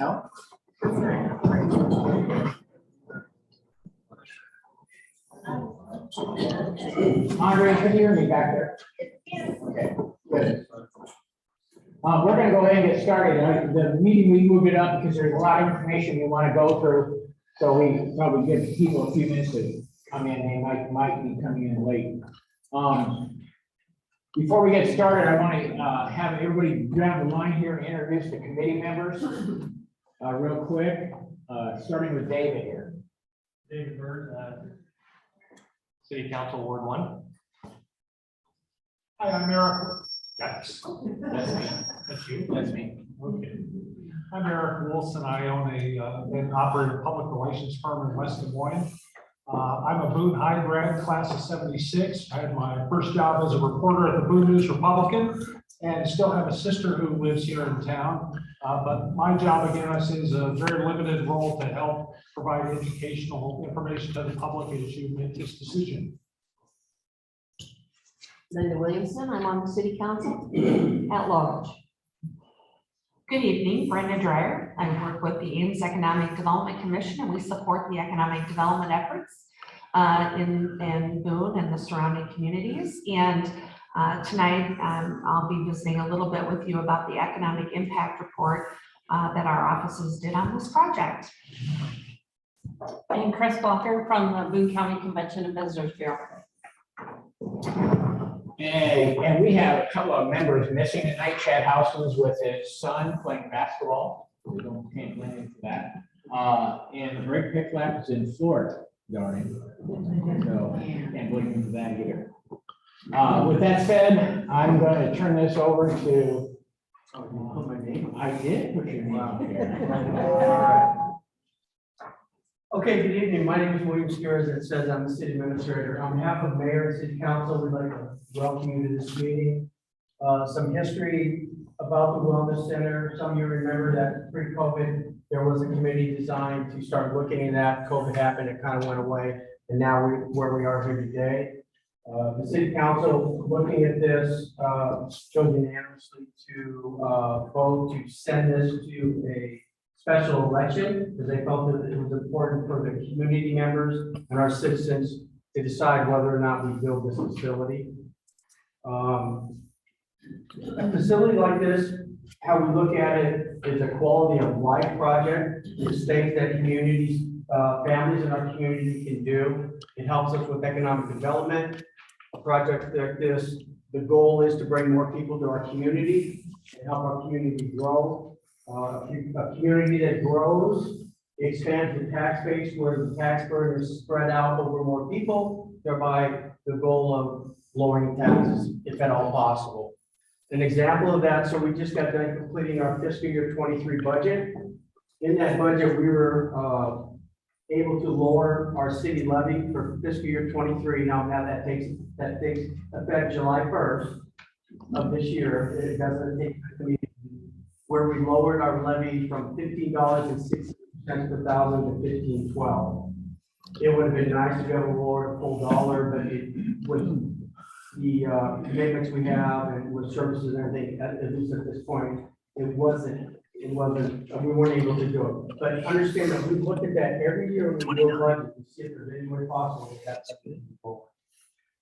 No? Andre, can you hear me back there? Okay, good. We're going to go ahead and get started. The meeting, we moved it up because there's a lot of information we want to go through. So we probably give people a few minutes to come in. They might be coming in late. Before we get started, I want to have everybody grab the line here and introduce the committee members real quick, starting with David here. David Bird, City Council Ward 1. Hi, I'm Eric. That's me. That's you. That's me. Okay. I'm Eric Wilson. I own and operate a public relations firm in West Des Moines. I'm a Boone High grad, class of '76. I had my first job as a reporter at the Boone News Republican, and still have a sister who lives here in town. But my job, again, is a very limited role to help provide educational information to the public as you make this decision. Linda Williamson, I'm on the city council at large. Good evening, Brenda Dreyer. I work with the Ames Economic Development Commission, and we support the economic development efforts in Boone and the surrounding communities. And tonight, I'll be visiting a little bit with you about the economic impact report that our offices did on this project. And Chris Walker from the Boone County Convention and Visitors Bureau. And we have a couple of members missing tonight. Chad Houseman's with his son playing basketball. We can't blame him for that. And Rick Picklap is in Florida, darn. So can't blame him for that either. With that said, I'm going to turn this over to. I did put your name out there. Okay, good evening. My name is William Spears. It says I'm the city administrator. On behalf of mayor and city council, we'd like to welcome you to this meeting. Some history about the Wellness Center. Some of you remember that pre-COVID, there was a committee designed to start looking at that. COVID happened, it kind of went away. And now where we are here today. The city council looking at this chose unanimously to vote to send this to a special election because they felt that it was important for the community members and our citizens to decide whether or not we build this facility. A facility like this, how we look at it, is a quality of life project. It's things that communities, families in our community can do. It helps us with economic development. A project like this, the goal is to bring more people to our community and help our community grow. A community that grows expands the tax base where the tax burden is spread out over more people, thereby the goal of lowering taxes, if at all possible. An example of that, so we just got done completing our fiscal year 23 budget. In that budget, we were able to lower our city levy for fiscal year 23. Now that takes effect July 1st of this year. It doesn't take where we lowered our levy from $15.60 per thousand to $15.12. It would have been nice to be able to lower a full dollar, but with the commitments we have and with services and everything, at least at this point, we weren't able to do it. But understand that we look at that every year when we go budget to see if there's any way possible that that's forward.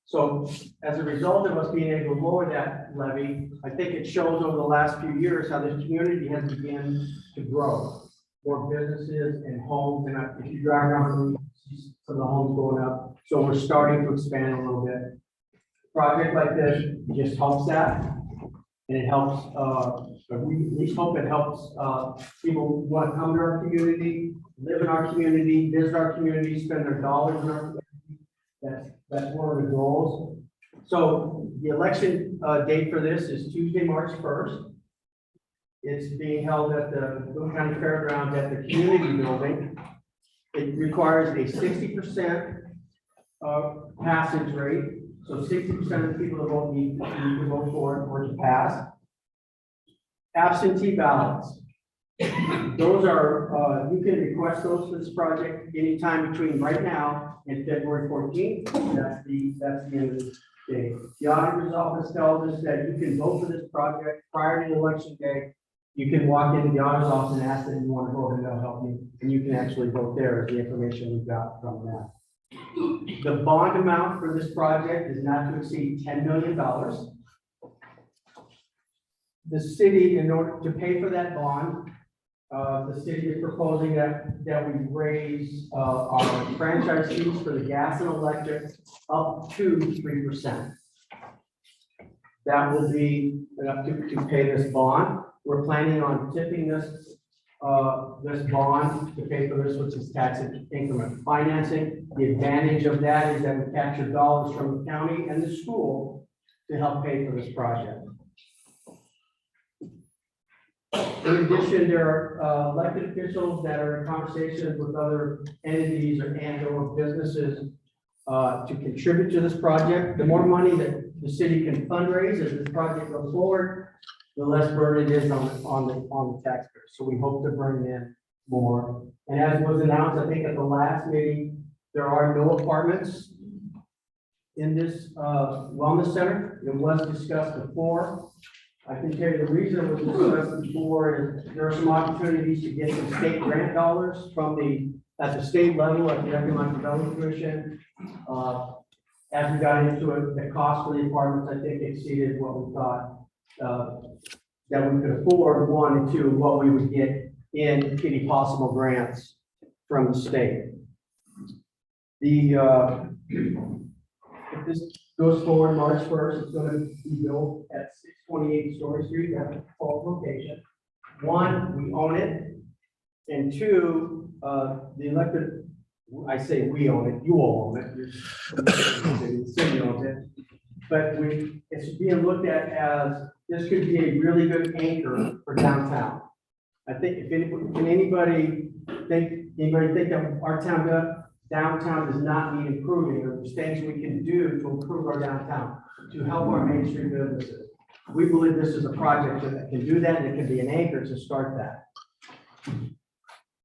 So as a result of us being able to lower that levy, I think it shows over the last few years how this community has begun to grow. More businesses and homes, and if you drive around, you see some of the homes going up. So we're starting to expand a little bit. A project like this just helps that, and it helps. We hope it helps people who want to come to our community, live in our community, visit our community, spend their dollars in our community. That's one of the goals. So the election date for this is Tuesday, March 1st. It's being held at the Boone County Fairgrounds at the community building. It requires a 60% passage rate. So 60% of the people that vote need to vote for it or to pass. Absentee ballots. Those are, you can request those for this project anytime between right now and February 14th. That's the end of the day. The auditor's office tells us that you can vote for this project prior to the election day You can walk into the auditor's office and ask them you want to vote, and they'll help you, and you can actually vote there, is the information we got from them. The bond amount for this project is not to exceed $10 million. The city, in order to pay for that bond, the city is proposing that we raise our franchise fees for the gas and electric up to 3%. That will be enough to pay this bond. We're planning on tipping this bond to pay for this, which is tax increment financing. The advantage of that is that we capture dollars from the county and the school to help pay for this project. In addition, there are elected officials that are in conversations with other entities and/or businesses to contribute to this project. The more money that the city can fundraise as this project goes forward, the less burden it is on the taxpayers. So we hope to bring in more. And as was announced, I think at the last meeting, there are no apartments in this wellness center. It was discussed before. I can tell you the reason it was discussed before is there are some opportunities to get some state grant dollars at the state level, at the Economic Development Commission. As we got into it, the cost for the apartments, I think, exceeded what we thought that we could afford, one, and two, what we would get in any possible grants from the state. If this goes forward March 1st, it's going to be built at 628 Story Street, that's a default location. One, we own it, and two, the elected, I say we own it, you all own it, the city owns it, but it's being looked at as this could be a really good anchor for downtown. I think if anybody think that our downtown does not need improving, or there's things we can do to improve our downtown, to help our Main Street businesses. We believe this is a project that can do that, and it can be an anchor to start that.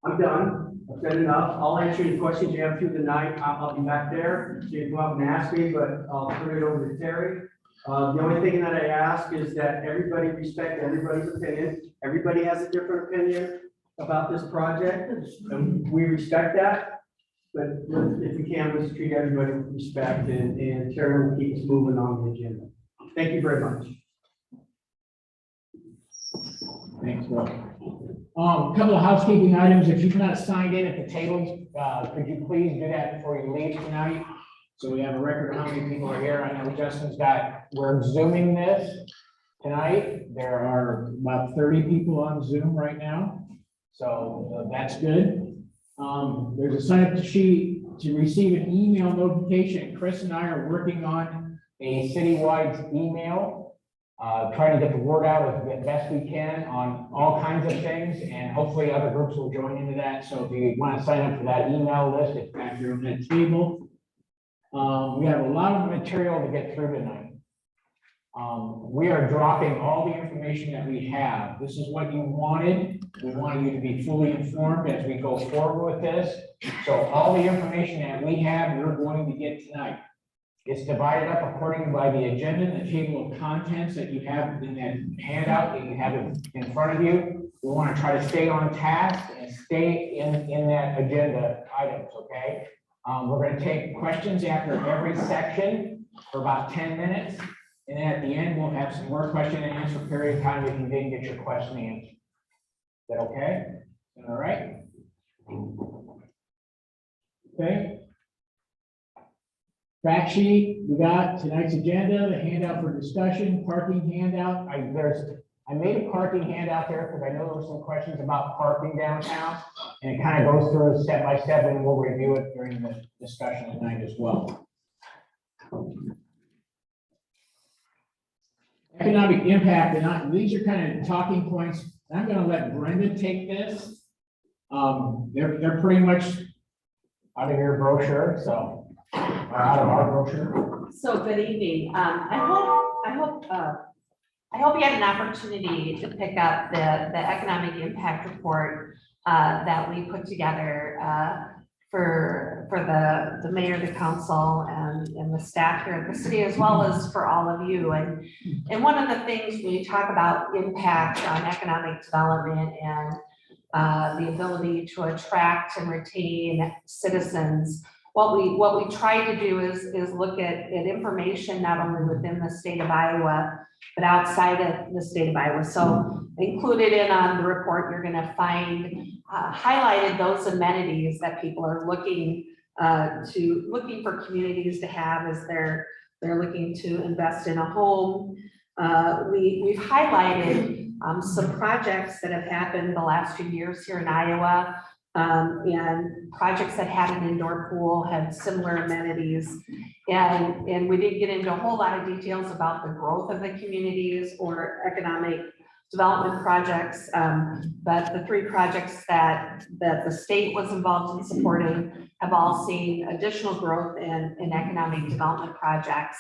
I'm done. I've said enough. I'll answer any questions you have through the night. I'll be back there. So you can go up and ask me, but I'll turn it over to Terry. The only thing that I ask is that everybody respect everybody's opinion. Everybody has a different opinion about this project, and we respect that. But if we can, let's treat everybody with respect, and Terry will keep us moving on the agenda. Thank you very much. Thanks, Bill. A couple of housekeeping items. If you've not signed in at the tables, could you please do that before you leave tonight? So we have a record of how many people are here. I know we're Zooming this tonight. There are about 30 people on Zoom right now. So that's good. There's a sign up sheet to receive an email notification. Chris and I are working on a citywide email, trying to get the word out as best we can on all kinds of things, and hopefully other groups will join into that. So if you want to sign up for that email list, it's back here on that table. We have a lot of material to get through tonight. We are dropping all the information that we have. This is what you wanted. We wanted you to be fully informed as we go forward with this. So all the information that we have, you're going to get tonight. It's divided up according by the agenda and the table of contents that you have in that handout that you have in front of you. We want to try to stay on task and stay in that agenda items, okay? We're going to take questions after every section for about 10 minutes. And then at the end, we'll have some more question and answer period time if you didn't get your question answered. Is that okay? All right. Okay. Fact sheet, we got tonight's agenda, the handout for discussion, parking handout. I made a parking handout there because I know there were some questions about parking downtown, and it kind of goes through step by step, and we'll review it during the discussion tonight as well. Economic impact, and these are kind of talking points. I'm going to let Brenda take this. They're pretty much out of your brochure, so out of our brochure. So good evening. I hope you had an opportunity to pick up the economic impact report that we put together the mayor, the council, and the staff here at the city, as well as for all of you. And one of the things when you talk about impact on economic development and the ability to attract and retain citizens, what we try to do is look at information not only within the state of Iowa, but outside of the state of Iowa. So included in on the report, you're going to find highlighted those amenities that people are looking for communities to have as they're looking to invest in a home. We've highlighted some projects that have happened the last few years here in Iowa, and projects that had an indoor pool, had similar amenities. And we didn't get into a whole lot of details about the growth of the communities or economic development projects, but the three projects that the state was involved in supporting have all seen additional growth in economic development projects.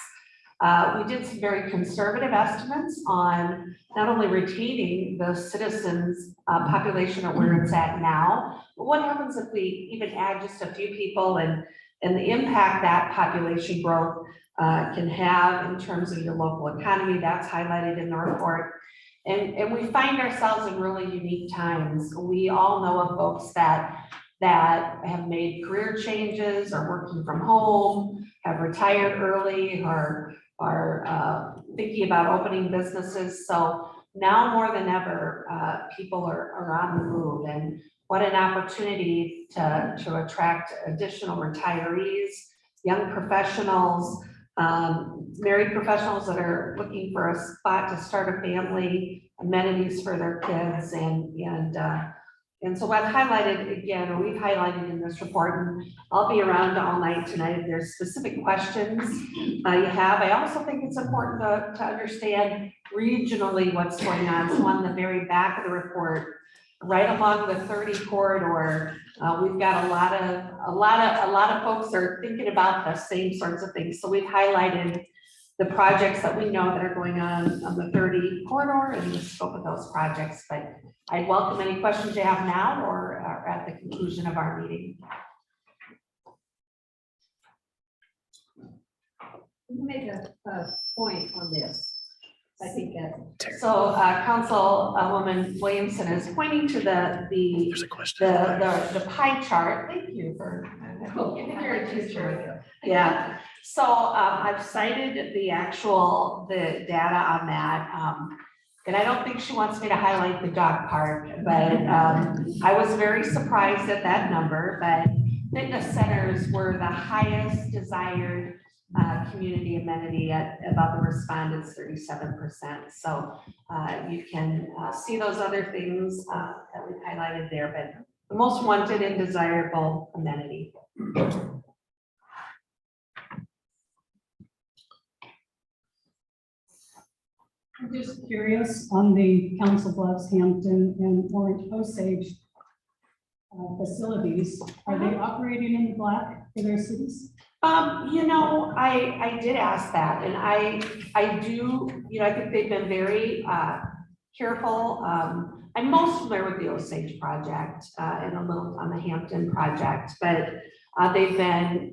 We did some very conservative estimates on not only retaining the citizens population at where it's at now, but what happens if we even add just a few people and the impact that population growth can have in terms of your local economy. That's highlighted in the report. And we find ourselves in really unique times. We all know of folks that have made career changes, are working from home, have retired early, or are thinking about opening businesses. So now more than ever, people are on the move, and what an opportunity to attract additional retirees, young professionals, married professionals that are looking for a spot to start a family, amenities for their kids, and so I've highlighted again, or we've highlighted in this report, and I'll be around all night tonight if there's specific questions you have. I also think it's important to understand regionally what's going on. So on the very back of the report, right along the 30 corridor, we've got a lot of folks are thinking about the same sorts of things. So we've highlighted the projects that we know that are going on the 30 corridor and the scope of those projects. But I'd welcome any questions you have now or at the conclusion of our meeting. You made a point on this. I think that. So Councilwoman Williamson is pointing to the pie chart. Thank you for. You're a teacher. Yeah. So I've cited the data on that. And I don't think she wants me to highlight the dog park, but I was very surprised at that number. But fitness centers were the highest desired community amenity about the respondents, 37%. So you can see those other things that we've highlighted there, but the most wanted and desirable amenity. I'm just curious on the Council Bluffs, Hampton, and Orange Osage facilities, are they operating in the black for their cities? You know, I did ask that, and I do, you know, I think they've been very careful. I'm most familiar with the Osage project and a little on the Hampton project, but they've been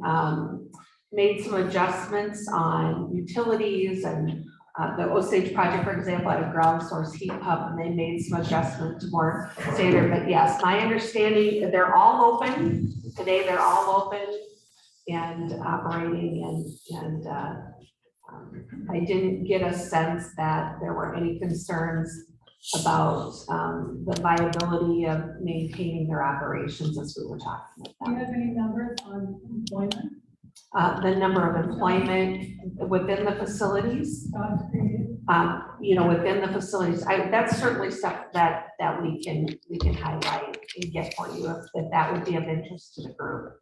made some adjustments on utilities, and the Osage project, for example, had a ground source heat pump, and they made some adjustments to more standard. But yes, my understanding, they're all open today. They're all open and operating, and I didn't get a sense that there were any concerns about the viability of maintaining their operations as we were talking about. Do you have any numbers on employment? The number of employment within the facilities, Jobs created? you know, within the facilities, that's certainly stuff that we can highlight and get for you if that would be of interest to the group.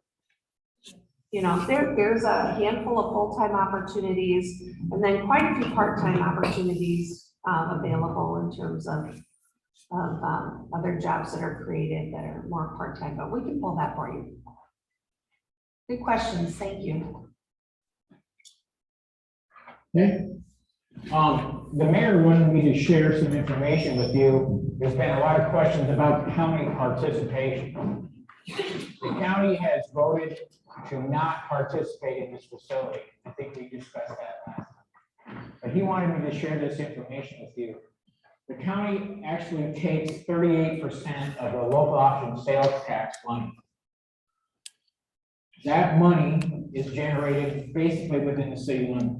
You know, there's a handful of full-time opportunities and then quite a few part-time opportunities available in terms of other jobs that are created that are more part-time, but we can pull that for you. Good questions, thank you. Okay. The mayor wanted me to share some information with you. There's been a lot of questions about county participation. The county has voted to not participate in this facility. I think we discussed that last time. But he wanted me to share this information with you. The county actually takes 38% of the local option sales tax money. That money is generated basically within the city limits.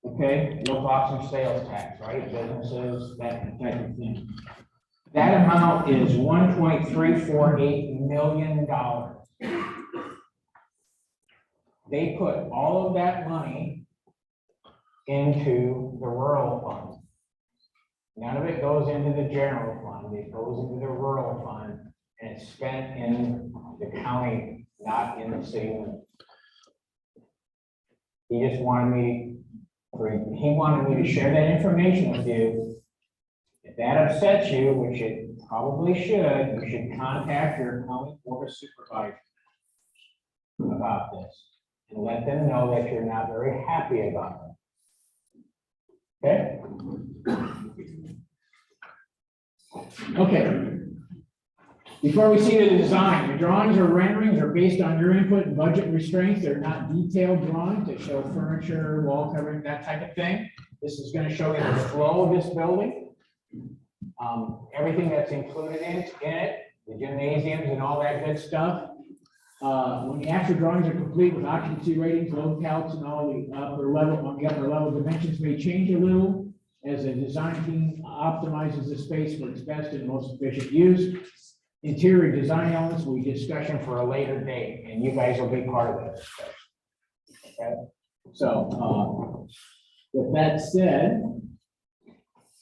Okay, local option sales tax, right? Businesses, that type of thing. That amount is $1.348 million. They put all of that money into the rural fund. None of it goes into the general fund. It goes into the rural fund, and it's spent in the county, not in the city limits. He just wanted me, to share that information with you. If that upsets you, which it probably should, you should contact your county board of supervisors about this and let them know that you're not very happy about it. Okay? Okay. Before we see the design, the drawings or renderings are based on your input and budget restraints. They're not detailed drawings that show furniture, wall covering, that type of thing. This is going to show you the flow of this building. Everything that's included in it, the gymnasiums and all that good stuff. When the actual drawings are complete with occupancy ratings, load counts, and all the upper level dimensions may change a little as the design team optimizes the space for its best and most efficient use. Interior design elements will be discussion for a later date, and you guys will be part of that discussion. Okay? So, with that said,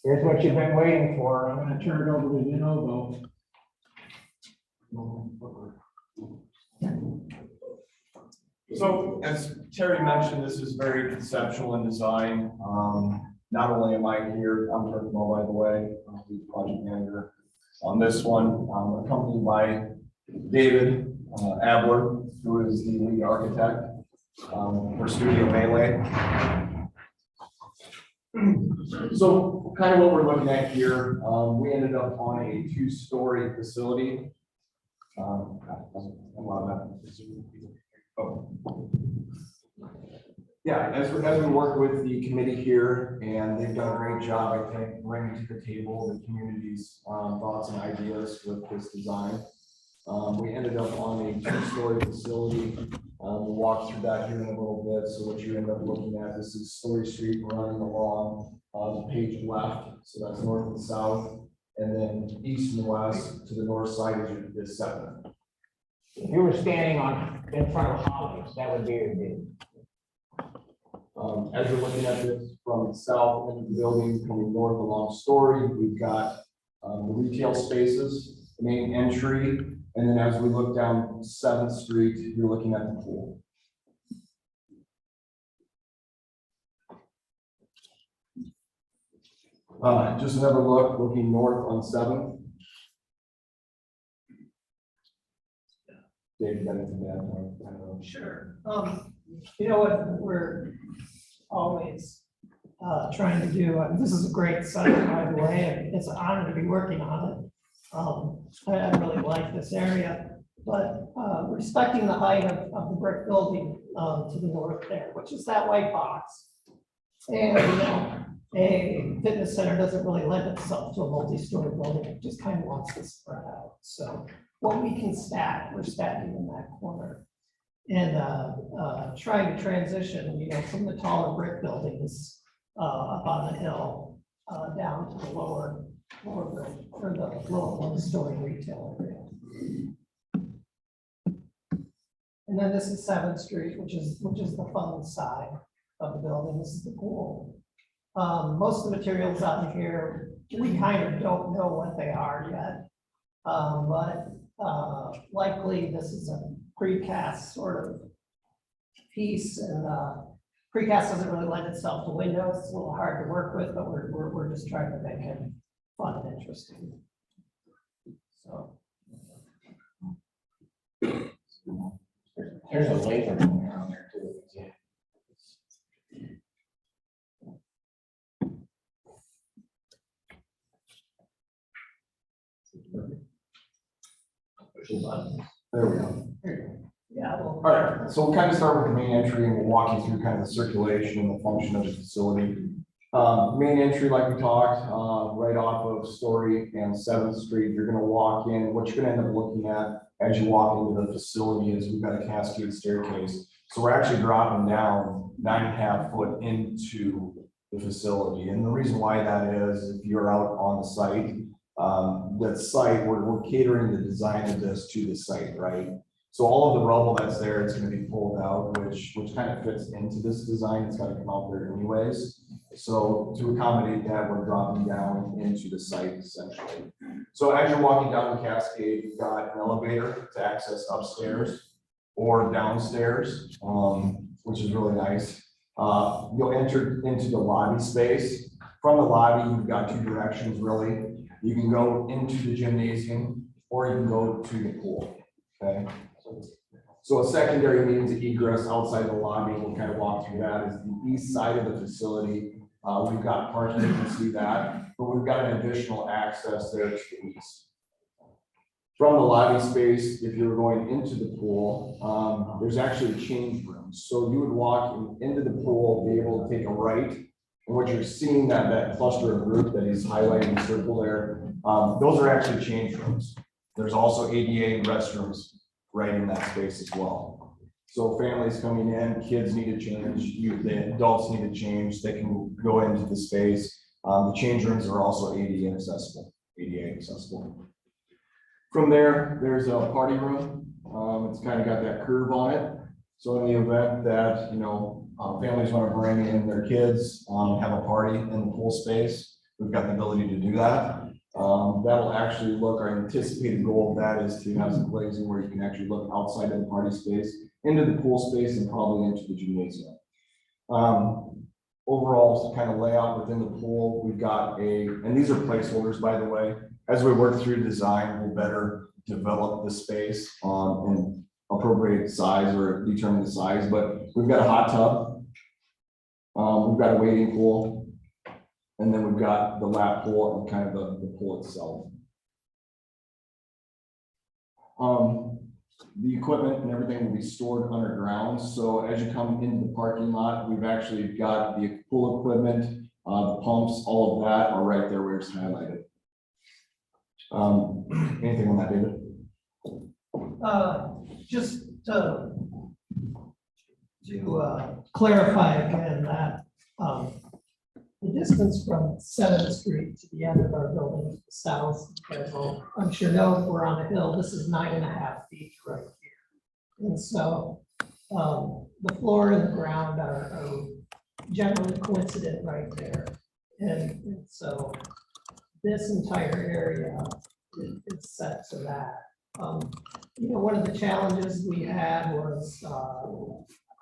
here's what you've been waiting for. I'm going to turn it over to DeNovo. So as Terry mentioned, this is very conceptual in design. Not only am I here, I'm Kirk Mo, by the way, the project manager on this one, accompanied by David Abler, who is the lead architect for Studio Melee. So kind of what we're looking at here, we ended up on a 2-story facility. Yeah, as we work with the committee here, and they've done a great job, I think, bringing to the table the community's thoughts and ideas with this design. We ended up on a 2-story facility. We'll walk through that here in a little bit. So what you end up looking at, this is Story Street running along the page left. So that's north and south, and then east and west to the north side is 7th. If you were standing in front of Hollies, that would be your view. As you're looking at this from south into the building, coming north along Story, we've got the retail spaces, the main entry, and then as we look down 7th Street, you're looking at the pool. Just another look, looking north on 7th. Dave, anything to add? Sure. You know what we're always trying to do, this is a great site, by the way, and it's an honor to be working on it. I really like this area, but respecting the height of the brick building to the north there, which is that white box. And a fitness center doesn't really lend itself to a multi-story building, it just kind of wants to spread out. So what we can stack, we're stacking in that corner. And trying to transition, from the taller brick buildings up on the hill down to the lower building, or the lower 1-story retail area. And then this is 7th Street, which is the fun side of the building. This is the pool. Most of the materials out here, we kind of don't know what they are yet, but likely this is a precast sort of piece, and precast doesn't really lend itself to windows. It's a little hard to work with, but we're just trying to make it fun and interesting. So There's a laser going around there too. Yeah. There we go. Yeah, well, All right, so we'll kind of start with the main entry and we'll walk you through kind of the circulation and the function of the facility. Main entry, like we talked, right off of Story and 7th Street, you're gonna walk in. What you're gonna end up looking at as you walk into the facility is we've got a Cascade Staircase. So we're actually dropping down 9.5 foot into the facility. And the reason why that is, if you're out on the site, that site, we're catering the design of this to the site, right? So all of the rubble that's there, it's going to be pulled out, which kind of fits into this design. It's got to come out there anyways. So to accommodate that, we're dropping down into the site essentially. So as you're walking down the Cascade, you've got an elevator to access upstairs or downstairs, which is really nice. You'll enter into the lobby space. From the lobby, you've got two directions really. You can go into the gymnasium or you can go to the pool, okay? So a secondary means of egress outside the lobby, we'll kind of walk through that, is the east side of the facility. We've got parking, you can see that, but we've got an additional access there to the east. From the lobby space, if you're going into the pool, there's actually change rooms. So you would walk into the pool, be able to take a right, and what you're seeing, that cluster of group that is highlighting the circle there, those are actually change rooms. There's also ADA restrooms right in that space as well. So families coming in, kids need to change, the adults need to change, they can go into the space. The change rooms are also ADA accessible. From there, there's a party room. It's kind of got that curve on it. So in the event that, families want to bring in their kids, have a party in the pool space, we've got the ability to do that. That'll actually look, our anticipated goal of that is to have some glazing where you can actually look outside of the party space, into the pool space, and probably into the gymnasium. Overall kind of layout within the pool, we've got and these are placeholders, by the way. As we work through design, we'll better develop the space and appropriate size or determine the size, but we've got a hot tub. We've got a wading pool. And then we've got the lap pool and kind of the pool itself. The equipment and everything will be stored underground. So as you come into the parking lot, we've actually got the pool equipment, the pumps, all of that are right there where it's highlighted. Anything on that, David? just to clarify again that, the distance from 7th Street to the end of our building to the south, as I'm sure know, we're on a hill, this is 9.5 feet right here. And so the floor and the ground are generally coincident right there. And so this entire area is set to that. One of the challenges we had was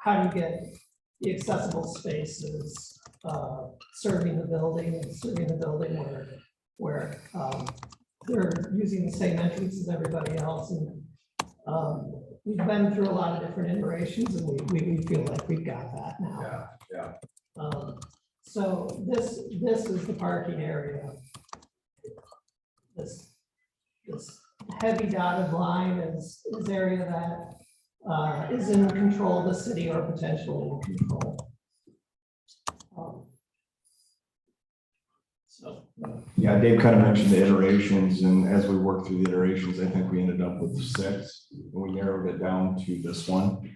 how do you get the accessible spaces serving the building where they're using the same entrance as everybody else. And we've been through a lot of different iterations and we feel like we've got that now. Yeah. So this is the parking area. This heavy dotted line is area that is in control of the city or potentially in control. Yeah, Dave kind of mentioned the iterations, and as we worked through the iterations, I think we ended up with 6, and we narrowed it down to this one.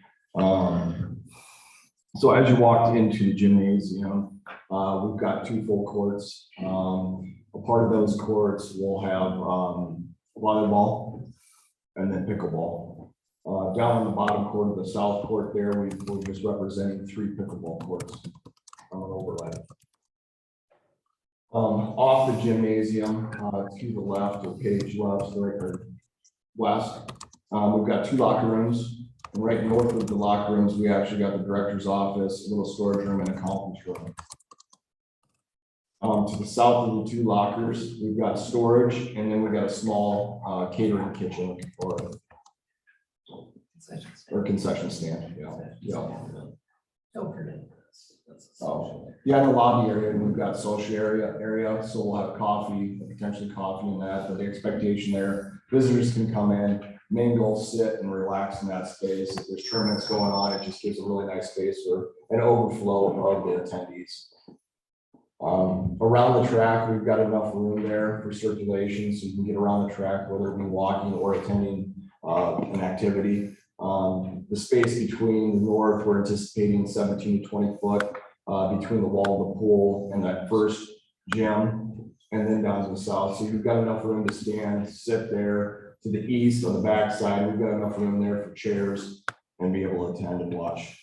So as you walked into the gymnasium, we've got 2 full courts. A part of those courts will have volleyball and then pickleball. Down on the bottom court of the south court there, we're just representing 3 pickleball courts on an overlay. Off the gymnasium, to the left, or page left, or west, we've got 2 locker rooms. And right north of the locker rooms, we actually got the director's office, a little storage room, and a conference room. To the south of the 2 lockers, we've got storage, and then we've got a small catering kitchen or concession stand. Yeah. Don't forget this. Yeah, in the lobby area, we've got social area, so we'll have coffee, potentially coffee in that, but the expectation there, visitors can come in, mingle, sit, and relax in that space. If there's tournaments going on, it just gives a really nice space for an overflow of the attendees. Around the track, we've got enough room there for circulation, so you can get around the track, whether it be walking or attending an activity. The space between the north, we're anticipating 17 to 20 foot between the wall of the pool and that first gym, and then down to the south. So you've got enough room to stand, sit there. To the east on the back side, we've got enough room there for chairs and be able to attend and watch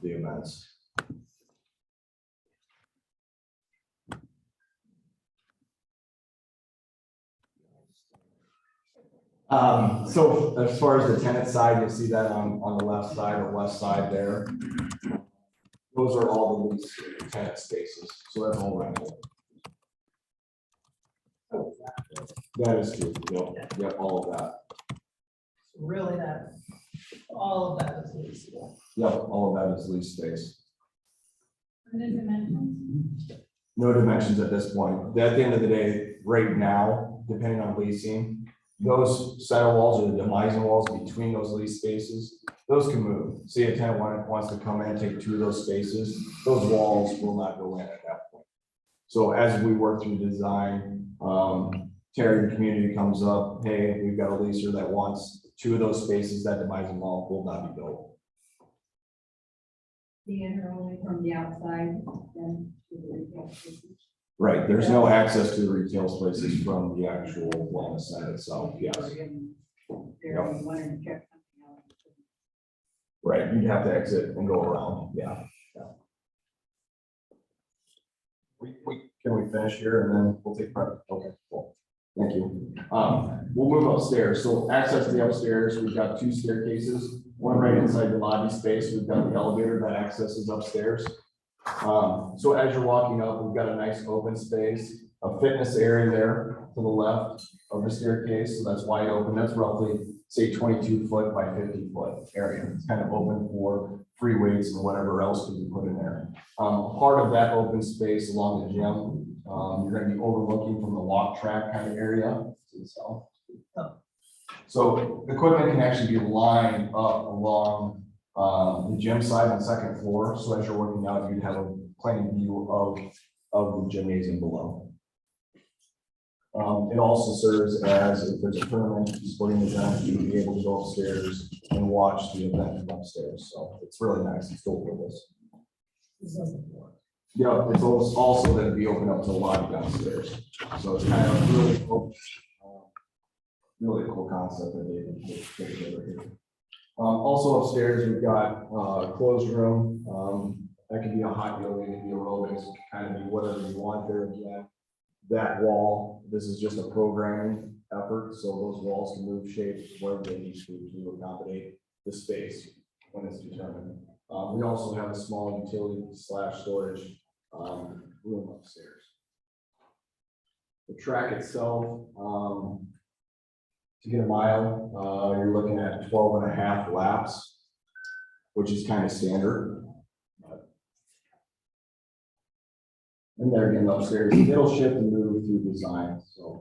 the events. So as far as the tenant side, you'll see that on the left side or west side there. Those are all the lease tenant spaces, so that's all rental. That is true, yep, all of that. Really, that, all of that is leasable. Yep, all of that is lease space. Are there dimensions? No dimensions at this point. At the end of the day, right now, depending on leasing, those center walls or the demising walls between those lease spaces, those can move. See, a tenant wants to come in and take 2 of those spaces, those walls will not go in at that point. So as we work through design, Terry, the community comes up, hey, we've got a leaser that wants 2 of those spaces, that demising wall will not be built. The enter only from the outside and to the retail spaces. Right, there's no access to the retail spaces from the actual wellness center itself, yes. There, you wanted to check something out. Right, you'd have to exit and go around, yeah. Can we finish here and then we'll take part? Okay, cool. Thank you. We'll move upstairs. So access to the upstairs, we've got 2 staircases, one right inside the lobby space. We've got the elevator that accesses upstairs. So as you're walking up, we've got a nice open space, a fitness area there to the left of the staircase. So that's wide open. That's roughly, say, 22 foot by 50 foot area. It's kind of open for free weights and whatever else can be put in there. Part of that open space along the gym, you're going to be overlooking from the walk track kind of area to the south. So equipment can actually be lined up along the gym side and second floor. So as you're working out, you'd have a plain view of the gymnasium below. It also serves as, if there's a tournament, sporting event, you'd be able to go upstairs and watch the event from upstairs. So it's really nice. It's dual purpose. Yeah, it's also going to be open up to the lobby downstairs. So it's kind of really cool, concept that they put together here. Also upstairs, we've got a closed room. That could be a hot yoga, it could be aerobics, kind of be whatever you want there. Again, that wall, this is just a programming effort. So those walls can move shape wherever they need to accommodate the space when it's determined. We also have a small utility / storage room upstairs. The track itself, to get a mile, you're looking at 12.5 laps, which is kind of standard. And there again upstairs, it'll shift and move through design. So.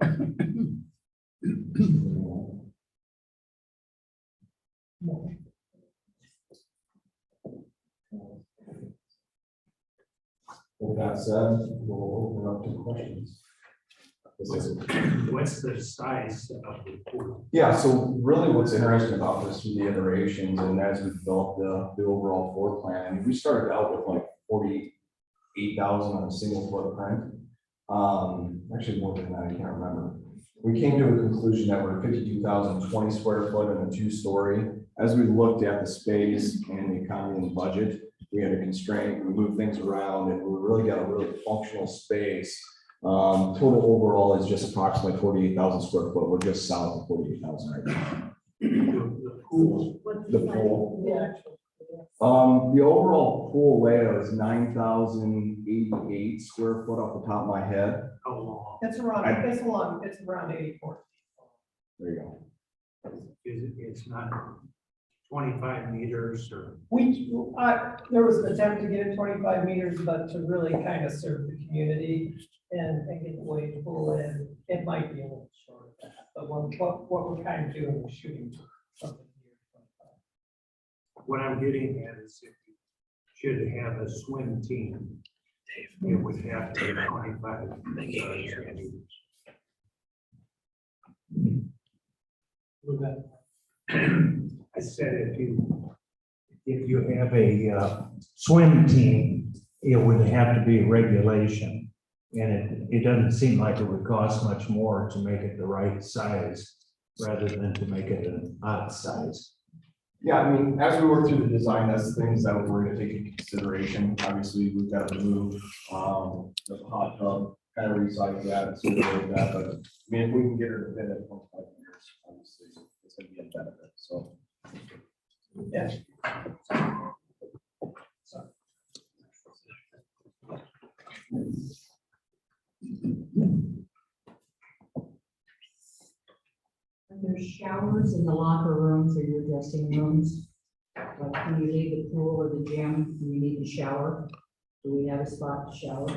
With that said, we'll open up to questions. What's the size of the pool? Yeah, so really what's interesting about this through the iterations and as we developed the overall floor plan, we started out with like 48,000 on a single footprint. Actually more than that, I can't remember. We came to a conclusion that we're 52,020 square foot and a 2-story. As we looked at the space and the economy and budget, we had a constraint, we moved things around and we really got a really functional space. Total overall is just approximately 48,000 square foot. We're just south of 48,000 right now. The pool. The pool. The overall pool layout is 9,088 square foot off the top of my head. How long? It's around 84. There you go. It's not 25 meters or? There was an attempt to get it 25 meters, but to really kind of serve the community and get the wave pool in, it might be a little short of that. But what we're kind of doing is shooting. What I'm getting at is if you should have a swim team, it would have to be 25. I said if you have a swim team, it would have to be a regulation. And it doesn't seem like it would cost much more to make it the right size rather than to make it an odd size. Yeah, I mean, as we work through the design, that's things that we're gonna take into consideration. Obviously, we've got to remove, the hot tub, kind of resize that and sort of like that, but I mean, if we can get her to fit at 25 years, obviously, it's gonna be a benefit, so. Yes. Are there showers in the locker rooms or your dressing rooms? Like when you leave the pool or the gym, and you need to shower? Do we have a spot to shower?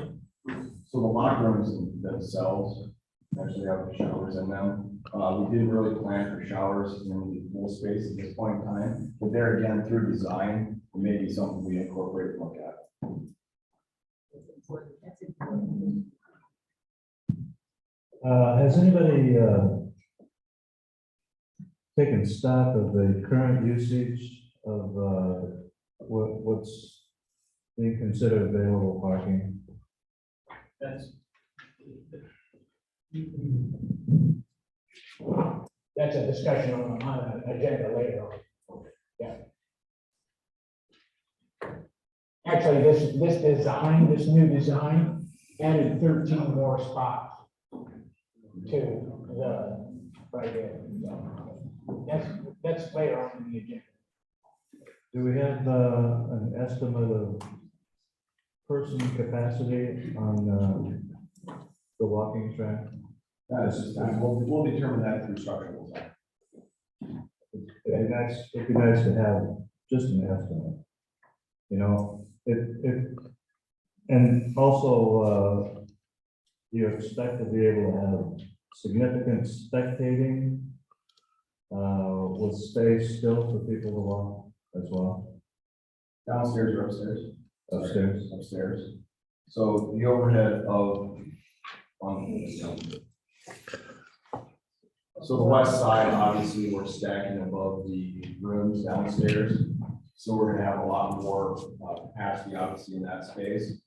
So the locker rooms themselves actually have the showers in them. We didn't really plan for showers in the pool space at this point in time, but there again, through design, it may be something we incorporate and look at. That's important. That's important. Has anybody taken stock of the current usage of what's being considered available parking? That's a discussion on an agenda later on. Yeah. Actually, this new design added 13 more spots to the, right there. That's later on in the agenda. Do we have an estimate of person capacity on the walking track? That is just, we'll determine that through structural design. It'd be nice to have just an estimate. You know, and also, you expect to be able to have significant spectating with space still for people to walk as well. Downstairs or upstairs? Upstairs. Upstairs. So the overhead of, so the west side, obviously, we're stacking above the rooms downstairs. So we're gonna have a lot more capacity, obviously, in that space.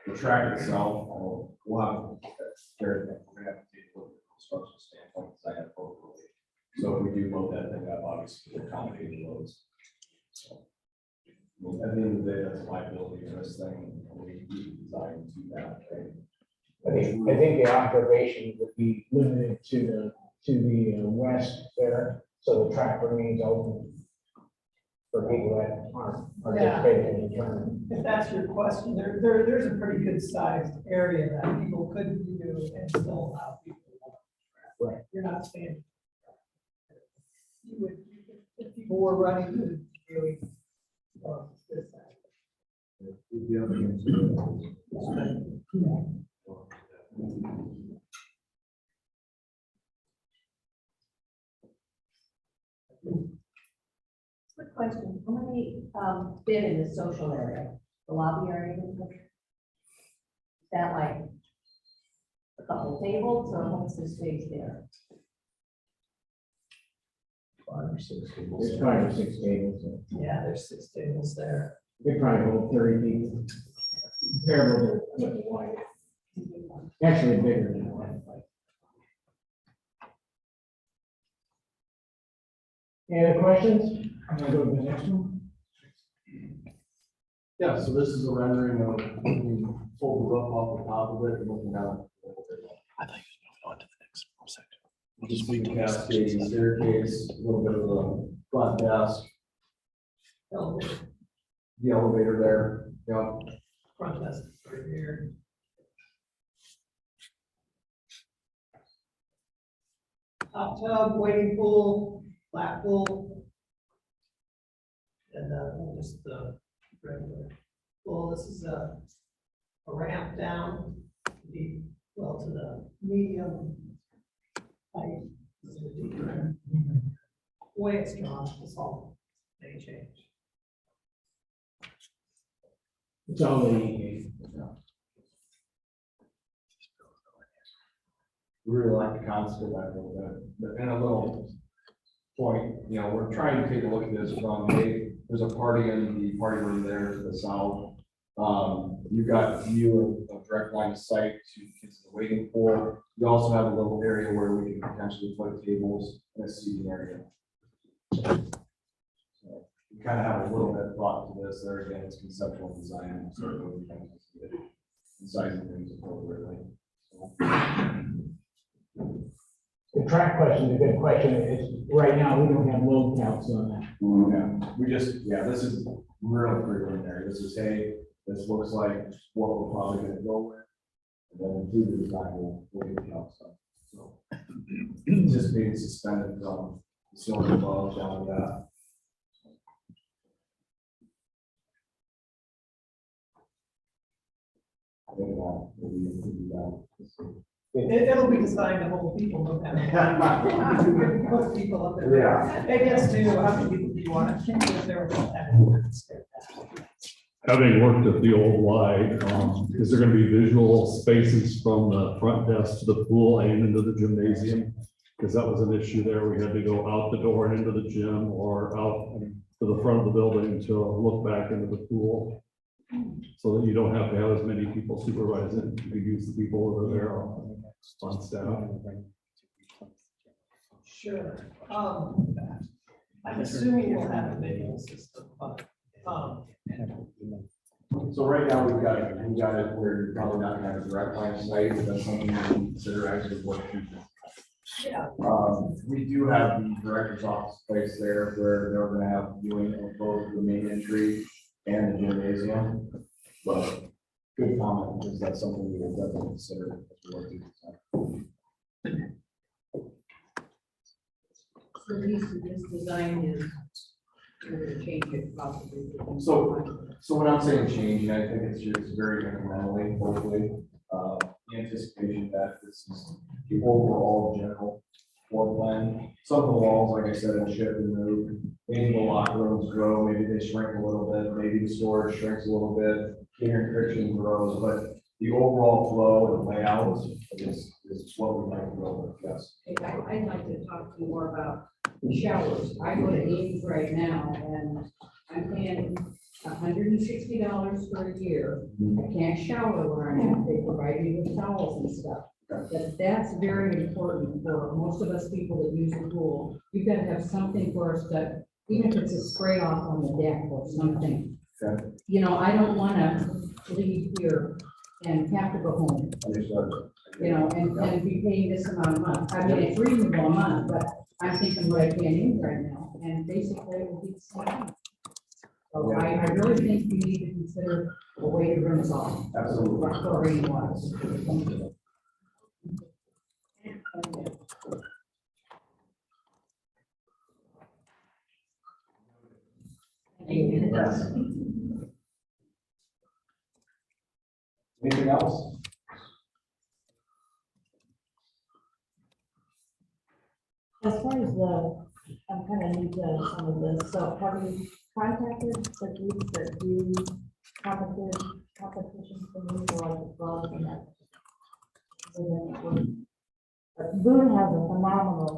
The track itself, we'll have, we're gonna have to take a look at the construction standpoint, design it appropriately. So if we do load that thing up, obviously, we'll accommodate the loads. So, I mean, at the end of the day, that's a liability for this thing, and we design to that, right? I think the observation would be limited to the west there, so the track remains open for people that aren't participating in the tournament. If that's your question, there's a pretty good sized area that people could do and still allow people to walk. Right. You're not standing. You would, if people were running, you would really, this side. We'd be up against it. Quick question, how many fit in the social area, the lobby area? Is that like a couple tables or what's the space there? 5 or 6 tables. There's 5 or 6 tables. Yeah, there's 6 tables there. We probably hold 30 people. Comparable to what the white. Actually bigger than the white. Any other questions? I'm gonna go to the next one. Yeah, so this is a rendering of, we pull the roof off the top of it and looking down. I thought you were going on to the next section. We'll Just just wait till the Cascade section's done. Staircase, a little bit of the front desk, the elevator there, yeah. Front desk right here. Hot tub, waiting pool, flat pool. And just the regular pool. This is a ramp down, well, to the medium height. This is a deeper end. way it's drawn is all they change. It's only, We really like the concept of that a little bit, but in a little point, you know, we're trying to take a look at this from, hey, there's a party in the party room there to the south. You've got view of direct line of sight to kids in the waiting pool. You also have a little area where we can potentially put tables and a seating area. So we kind of have a little bit of thought to this. There again, it's conceptual design, so we can and sizing things appropriately. So. the track question is a good question. It's, right now, we don't have load counts on that. Yeah, we just, this is real preliminary. This is, hey, this looks like what we're probably gonna go with. And then through the design, we'll get the out stuff. So it's just being suspended from the ceiling above down to that. I think that maybe we can do that. It'll be designed to hold people, no matter. Put people up there. Yeah. It gets to how many people do you want to keep if there was Having worked at the old Y, is there gonna be visual spaces from the front desk to the pool and into the gymnasium? Because that was an issue there. We had to go out the door and into the gym or out to the front of the building to look back into the pool. So that you don't have to have as many people supervising. You could use the people over there on staff. Sure. I'm assuming we'll have a video system, but, So right now, we've got it where you're probably not gonna have a direct line of sight, but that's something you can consider actually working. yeah. We do have the director's office place there where they're gonna have viewing of both the main entry and the gymnasium. But good comment, because that's something we will definitely consider as we work through this. So this design is, we're gonna change it possibly. So when I'm saying changing, I think it's just very incrementally, hopefully, the anticipation that this is the overall general floor plan. Some of the walls, like I said, will shift and move. Maybe the locker rooms grow, maybe they shrink a little bit, maybe the storage shrinks a little bit, catering friction grows, but the overall flow and layout is what we like to go with, yes. I'd like to talk to you more about the showers. I go to Ames right now and I'm paying $160 for a year. I can't shower where I'm at. They provide me with towels and stuff. But that's very important for most of us people that use the pool. You've got to have something for us to, even if it's a spray off on the deck or something. Okay. You know, I don't want to leave here and have to go home, Understood. you know, and be paying this amount a month. I mean, it's reasonable a month, but I'm thinking what I can't use right now. And basically it will be the same. So I really think we need to consider a way to run this off. Absolutely. Chlorine wise. Yes. Anything else? As far as I'm kind of new to some of this, so have you contacted the groups that do competitions for me, or like the clubs and that? Boone has a phenomenal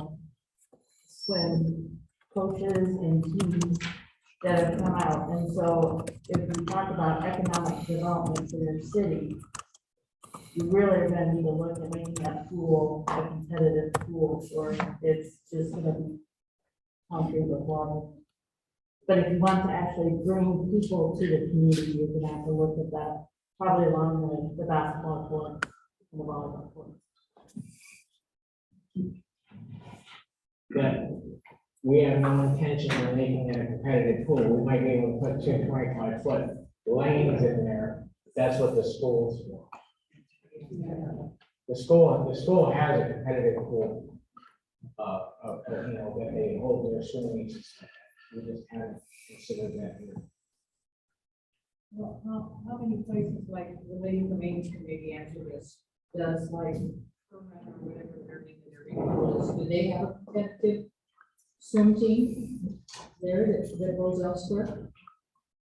swim coaches and teams that have come out, and so if we talk about economic development for your city, you really are gonna need to look at making that pool a competitive pool, or it's just gonna be concrete with water. But if you want to actually bring people to the community, you're gonna have to look at that, probably along the basketball court and the volleyball court. That we have no intention of making it a competitive pool. We might be able to put 2 25-foot lanes in there. That's what the school's for. The school has a competitive pool, that they hold their swimming. We just haven't considered that here. Well, how many places, like the lady from Ames can maybe answer this, does like, or whatever their name is, do they have a competitive swim team there that goes elsewhere?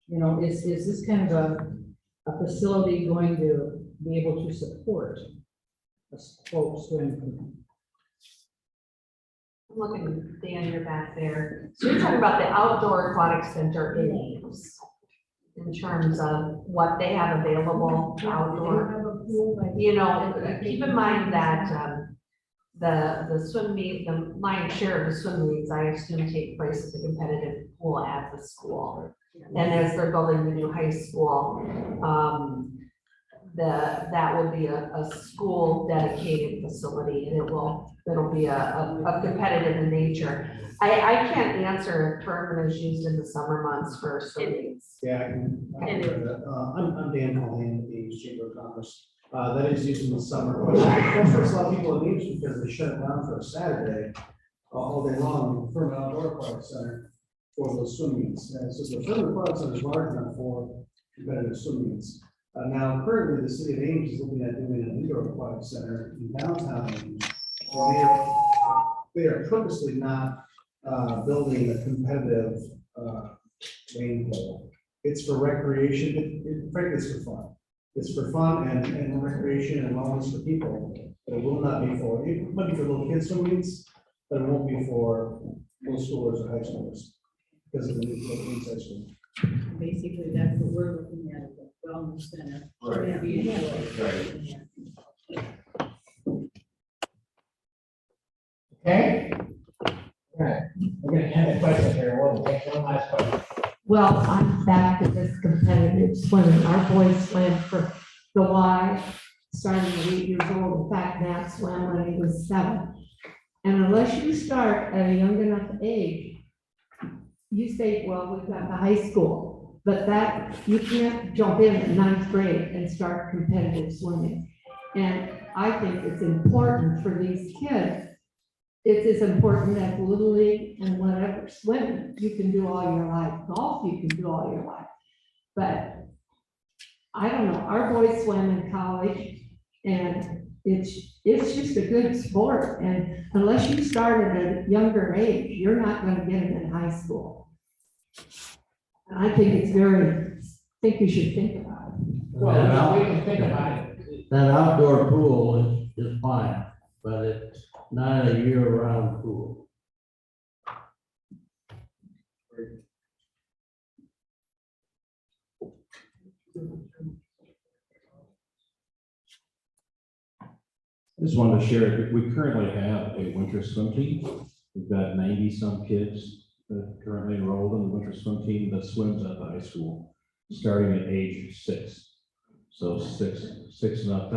You know, is this kind of a facility going to be able to support a quote swim team? I'm looking, Dan, you're back there. So you're talking about the outdoor aquatic center in Ames in terms of what they have available outdoor. You know, keep in mind that the swim meet, the lion's share of the swim meets, I assume, take place at the competitive pool at the school. And as they're building the new high school, that will be a school dedicated facility, and it'll be a competitive in nature. I can't answer if tournament is used in the summer months for swimmings. Yeah, I can. I'm Dan Hall, the Ames Chamber of Commerce. That is used in the summer. But that hurts a lot of people in Ames because they shut it down for a Saturday all day long for an outdoor aquatic center for those swim meets. So the Federal Aquatic Center is large enough for competitive swim meets. Now, currently, the city of Ames is looking at doing an indoor aquatic center in downtown Ames. They are purposely not building a competitive rain pool. It's for recreation. Frankly, it's for fun. It's for fun and recreation and wellness for people. But it will not be for, it might be for little kids swim meets, but it won't be for middle schoolers or high schoolers because of the new Ames high school. Basically, that's what we're looking at, the wellness center. Right. Okay? All right, we're gonna end the question here. We'll take one last question. Well, I'm back to this competitive swimming. Our boys swam for the Y, starting at 8 years old. In fact, Matt swam when he was 7. And unless you start at a young enough age, you say, well, we've got the high school, but that, you can't jump in at 9th grade and start competitive swimming. And I think it's important for these kids. It's as important as Little League and whatever. Swimming, you can do all your life. Golf, you can do all your life. But I don't know, our boys swam in college, and it's just a good sport. And unless you start at a younger age, you're not going to get it in high school. And I think it's think you should think about it. Well, we can think about it. That outdoor pool is fine, but it's not a year-round pool. I just wanted to share, that we currently have a winter swim team. We've got 90-some kids that are currently enrolled in the winter swim team that swims at the high school, starting at age 6. So six and up.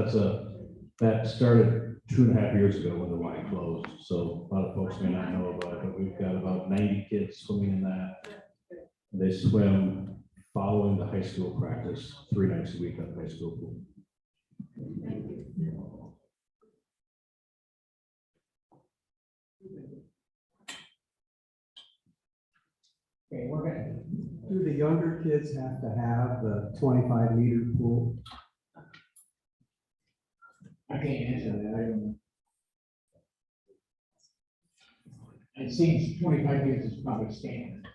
That started 2.5 years ago when the Y closed. So a lot of folks may not know about it, but we've got about 90 kids swimming in that. They swim following the high school practice 3 nights a week at the high school pool. Okay, we're gonna, Do the younger kids have to have the 25-meter pool? I can't answer that. I don't know. It seems 25 years is probably standard.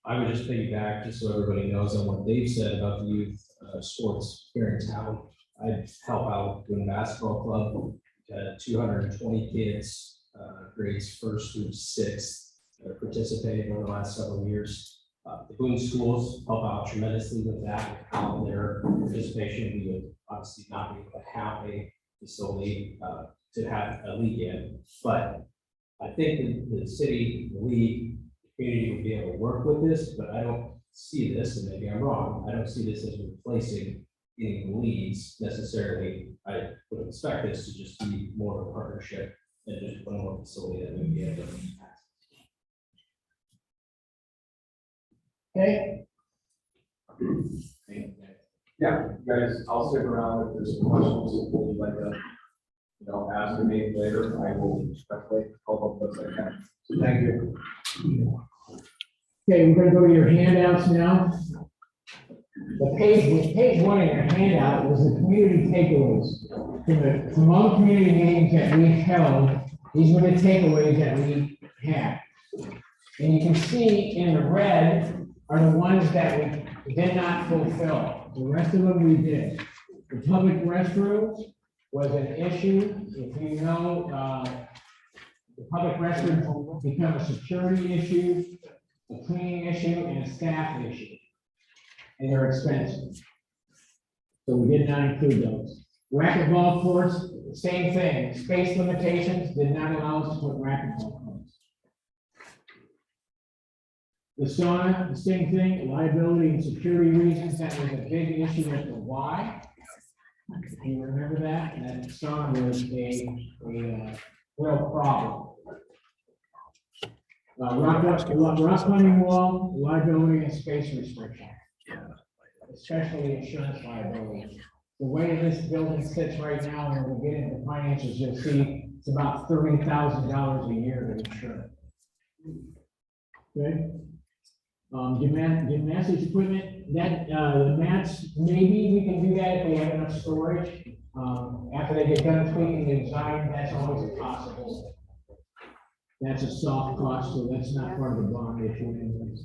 I would just piggyback, just so everybody knows on what Dave said about the youth sports experience, how I help out doing a basketball club, 220 kids, grades 1st through 6th, that are participating over the last several years. The Boone schools help out tremendously with that, how their participation, we would obviously not be able to have a facility to have a league in, but I think the city, the league, community would be able to work with this, but I don't see this, and maybe I'm wrong, I don't see this as replacing any leagues necessarily. I would expect this to just be more of a partnership than just one more facility that would be able to. Okay. Yeah, you guys, I'll stick around if there's some questions that you'd like to, ask me later. I will respectfully help up as I can. So thank you. Okay, we're gonna go to your handouts now. The page 1 of your handout was the community takeaways. From all community meetings that we held, these were the takeaways that we have. And you can see in the red are the ones that we did not fulfill. The rest of them we did. The public restrooms was an issue. If you know, the public restrooms become a security issue, a cleaning issue, and a staff issue. And they're expensive. So we did not include those. Racquetball courts, same thing. Space limitations did not allow us to put racquetball courts. The sauna, the same thing, liability and security reasons, that was a big issue with the Y. You remember that? That sauna was a real problem. Rock climbing wall, liability and space restriction. Especially insurance liability. The way this building sits right now, when we get into financials, you'll see it's about $30,000 a year to insure. Okay. Gymnastics equipment, that, the mats, maybe we can do that if we have enough storage. After they get done tweaking the design, that's always a possible. That's a soft cost, so that's not part of the bond issue anyways.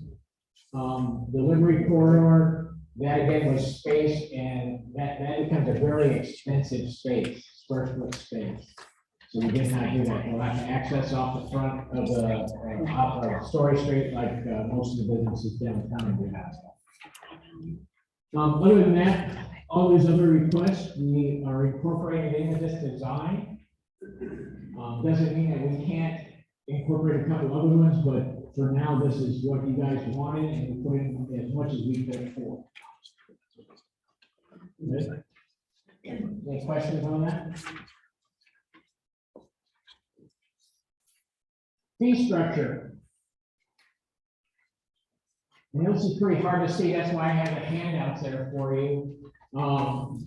Delivery corridor, that again was space, and that becomes a very expensive space, square foot space. So we did not do that. We'll have to access off the front of the, off of Story Street, like most of the businesses downtown do have. Other than that, all these other requests, we are incorporated into this design. Doesn't mean that we can't incorporate a couple other ones, but for now, this is what you guys wanted, and we put in as much as we could afford. Any questions on that? Fee structure. And this is pretty hard to see, that's why I have the handouts there for you. And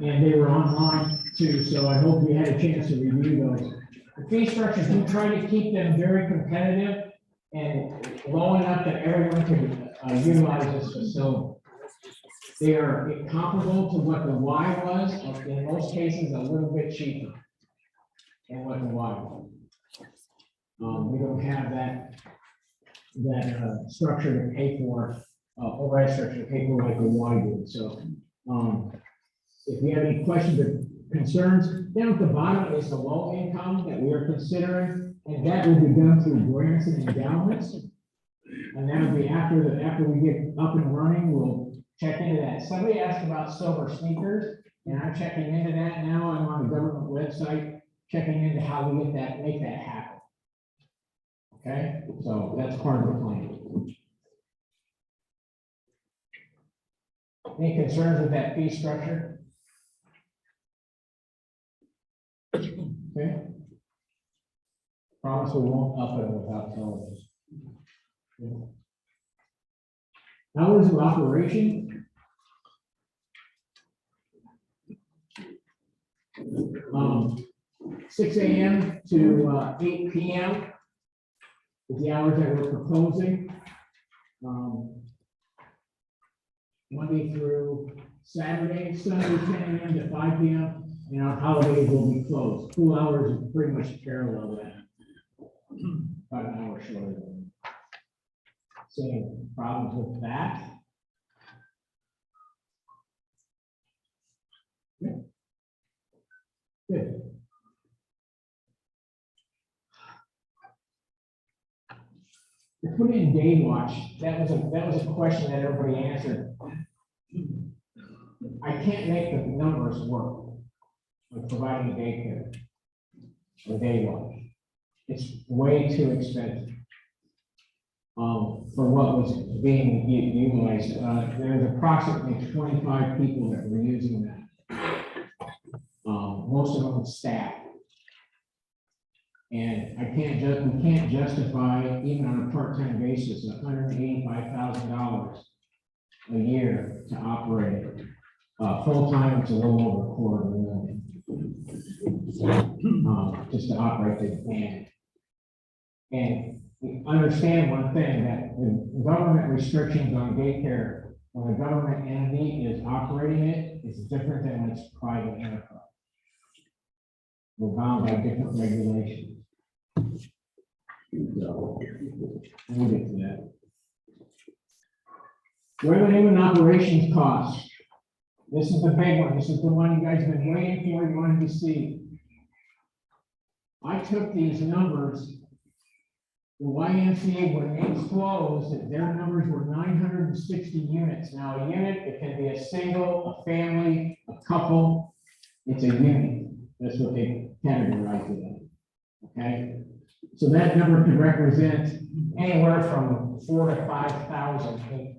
they were online too, so I hope you had a chance to review those. The fee structures, we try to keep them very competitive and low enough that everyone can utilize this facility. They are comparable to what the Y was, or in most cases, a little bit cheaper than what the Y was. We don't have that structure to pay for, overhead structure to pay for like the Y did. So if you have any questions or concerns, down at the bottom is the low income that we are considering, and that will be done through grants and endowments. And that will be after we get up and running, we'll check into that. Somebody asked about silver sneakers, and I'm checking into that now. I'm on the government website, checking into how we make that happen. Okay, so that's part of the plan. Any concerns with that fee structure? Okay. Promise we won't up it without telling us. Yeah. Hours of operation. 6 a.m. to 8 p.m. is the hours that we're proposing. Monday through Saturday, Sunday 10 a.m. to 5 p.m. And our holidays will be closed. School hours are pretty much parallel that. About an hour shorter. So problems with that? Good. Good. To put in day watch, that was a question that everybody answered. I can't make the numbers work with providing daycare or day watch. It's way too expensive. For what was being utilized, there's approximately 25 people that were using that. Most of them staff. And we can't justify, even on a part-time basis, $185,000 a year to operate it. Full-time, it's a little over $250,000. Just to operate the plan. And understand one thing, that the government restrictions on daycare, when a government entity is operating it, is different than when it's private enterprise. We're bound by different regulations. We'll get to that. Revenue and operations costs. This is the big one. This is the one you guys have been waiting for, you wanted to see. I took these numbers. The YMCA, when they closed, their numbers were 960 units. Now, a unit, it can be a single, a family, a couple. It's a unit. That's what they categorize it in. Okay? So that number could represent anywhere from 4,000 to 5,000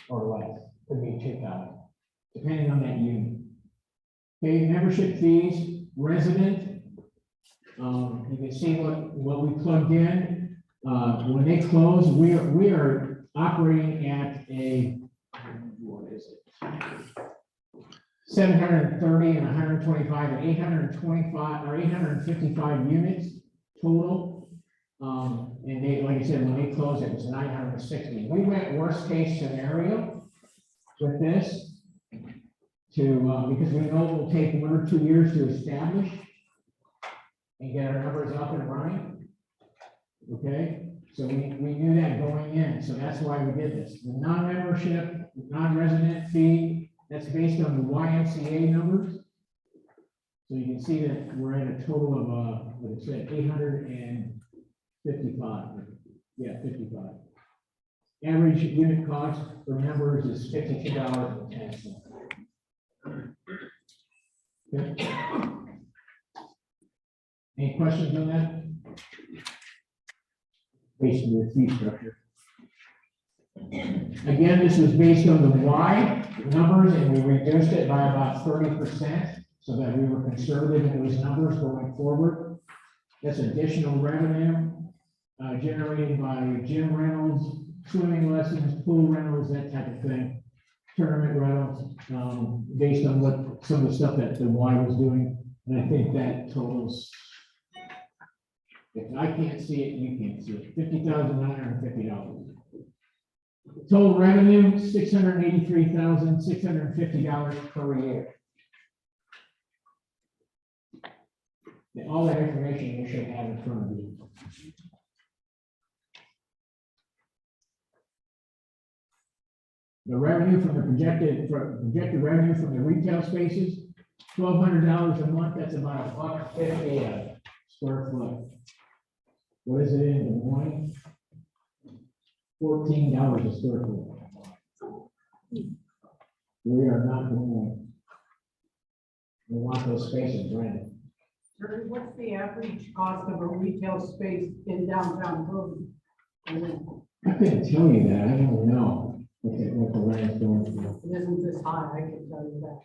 or less. Could be 2,000, depending on that unit. Okay, membership fees, resident. You can see what we plugged in. When they close, we are operating at a, what is it? 730 and 125 and 825 or 855 units total. And they, like I said, when they closed, it was 960. We went worst case scenario with this to, because we know it will take 1 or 2 years to establish and get our numbers up and running. Okay, so we knew that going in, so that's why we did this. The non-membership, non-resident fee, that's based on the YMCA numbers. So you can see that we're at a total of, what it said, 855. Yeah, 55. Average unit cost for members is $52.10. Okay. Any questions on that? Based on the fee structure. Again, this was based on the Y numbers, and we reduced it by about 30% so that we were conservative in those numbers going forward. That's additional revenue generated by gym rentals, swimming lessons, pool rentals, that type of thing, tournament rentals, based on what some of the stuff that the Y was doing. And I think that totals, if I can't see it, you can't see it, $50,950. Total revenue, $683,650 per year. And all that information you should have in front of you. The revenue from the projected revenue from the retail spaces, $1,200 a month. That's about $150 a square foot. What is it in Des Moines? $14 a square foot. We are not Des Moines. We want those spaces rented. What's the average cost of a retail space in downtown Boone? I couldn't tell you that. I don't know what the rent is going for. It isn't this high, I can tell you that.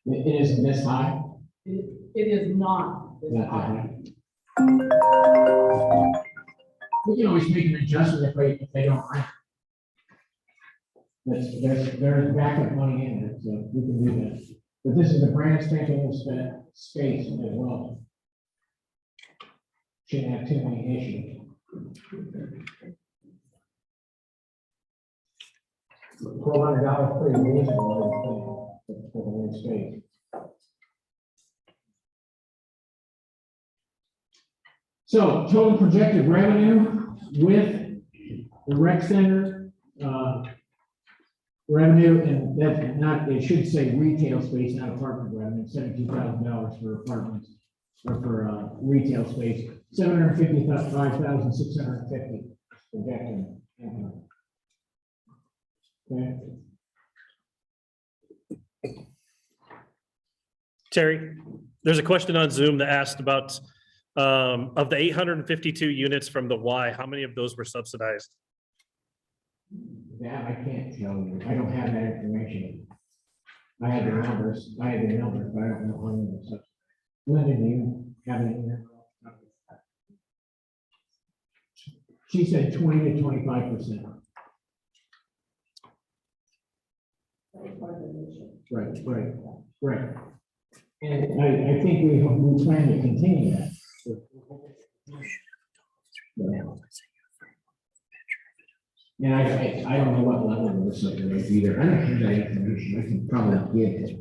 It isn't this high? It is not this Not that high. high. We can always make an adjustment if they don't rent. There's backup money in there, so we can do that. But this is a brand spanking space as well. Shouldn't have too many issues. $1,200 pretty reasonable for the whole space. So total projected revenue with the rec center revenue, and that's not, it should say retail space, not apartment revenue, $72,000 for apartments or for retail space, $755,650 projected income. Okay. Terry, there's a question on Zoom that asked about, of the 852 units from the Y, how many of those were subsidized? That I can't tell you. I don't have that information. I had the numbers, but I don't know how many were subsidized. Linda, do you have any? She said 20 to 25%. Right. And I think we plan to continue that. And I don't know what level of this is either. I don't have that information. I can probably get it.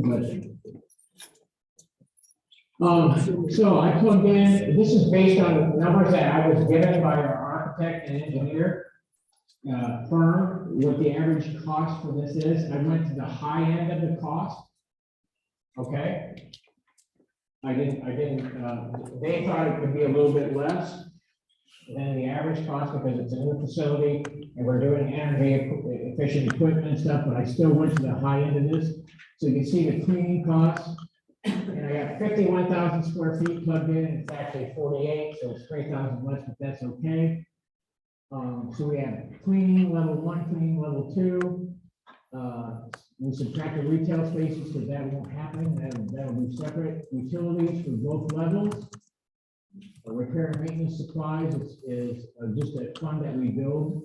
budget. So I plugged in, this is based on numbers that I was given by our architect and engineer firm, what the average cost for this is. I went to the high end of the cost. Okay? They thought it could be a little bit less than the average cost because it's a new facility and we're doing energy efficient equipment and stuff, but I still went to the high end of this. So you can see the cleaning costs. And I got 51,000 square feet plugged in, it's actually 48, so it's 3,000 less, but that's okay. So we have cleaning level 1, cleaning level 2. We subtract the retail spaces because that won't happen, that'll be separate. Utilities for both levels. Repair and maintenance supplies is just a fund that we build.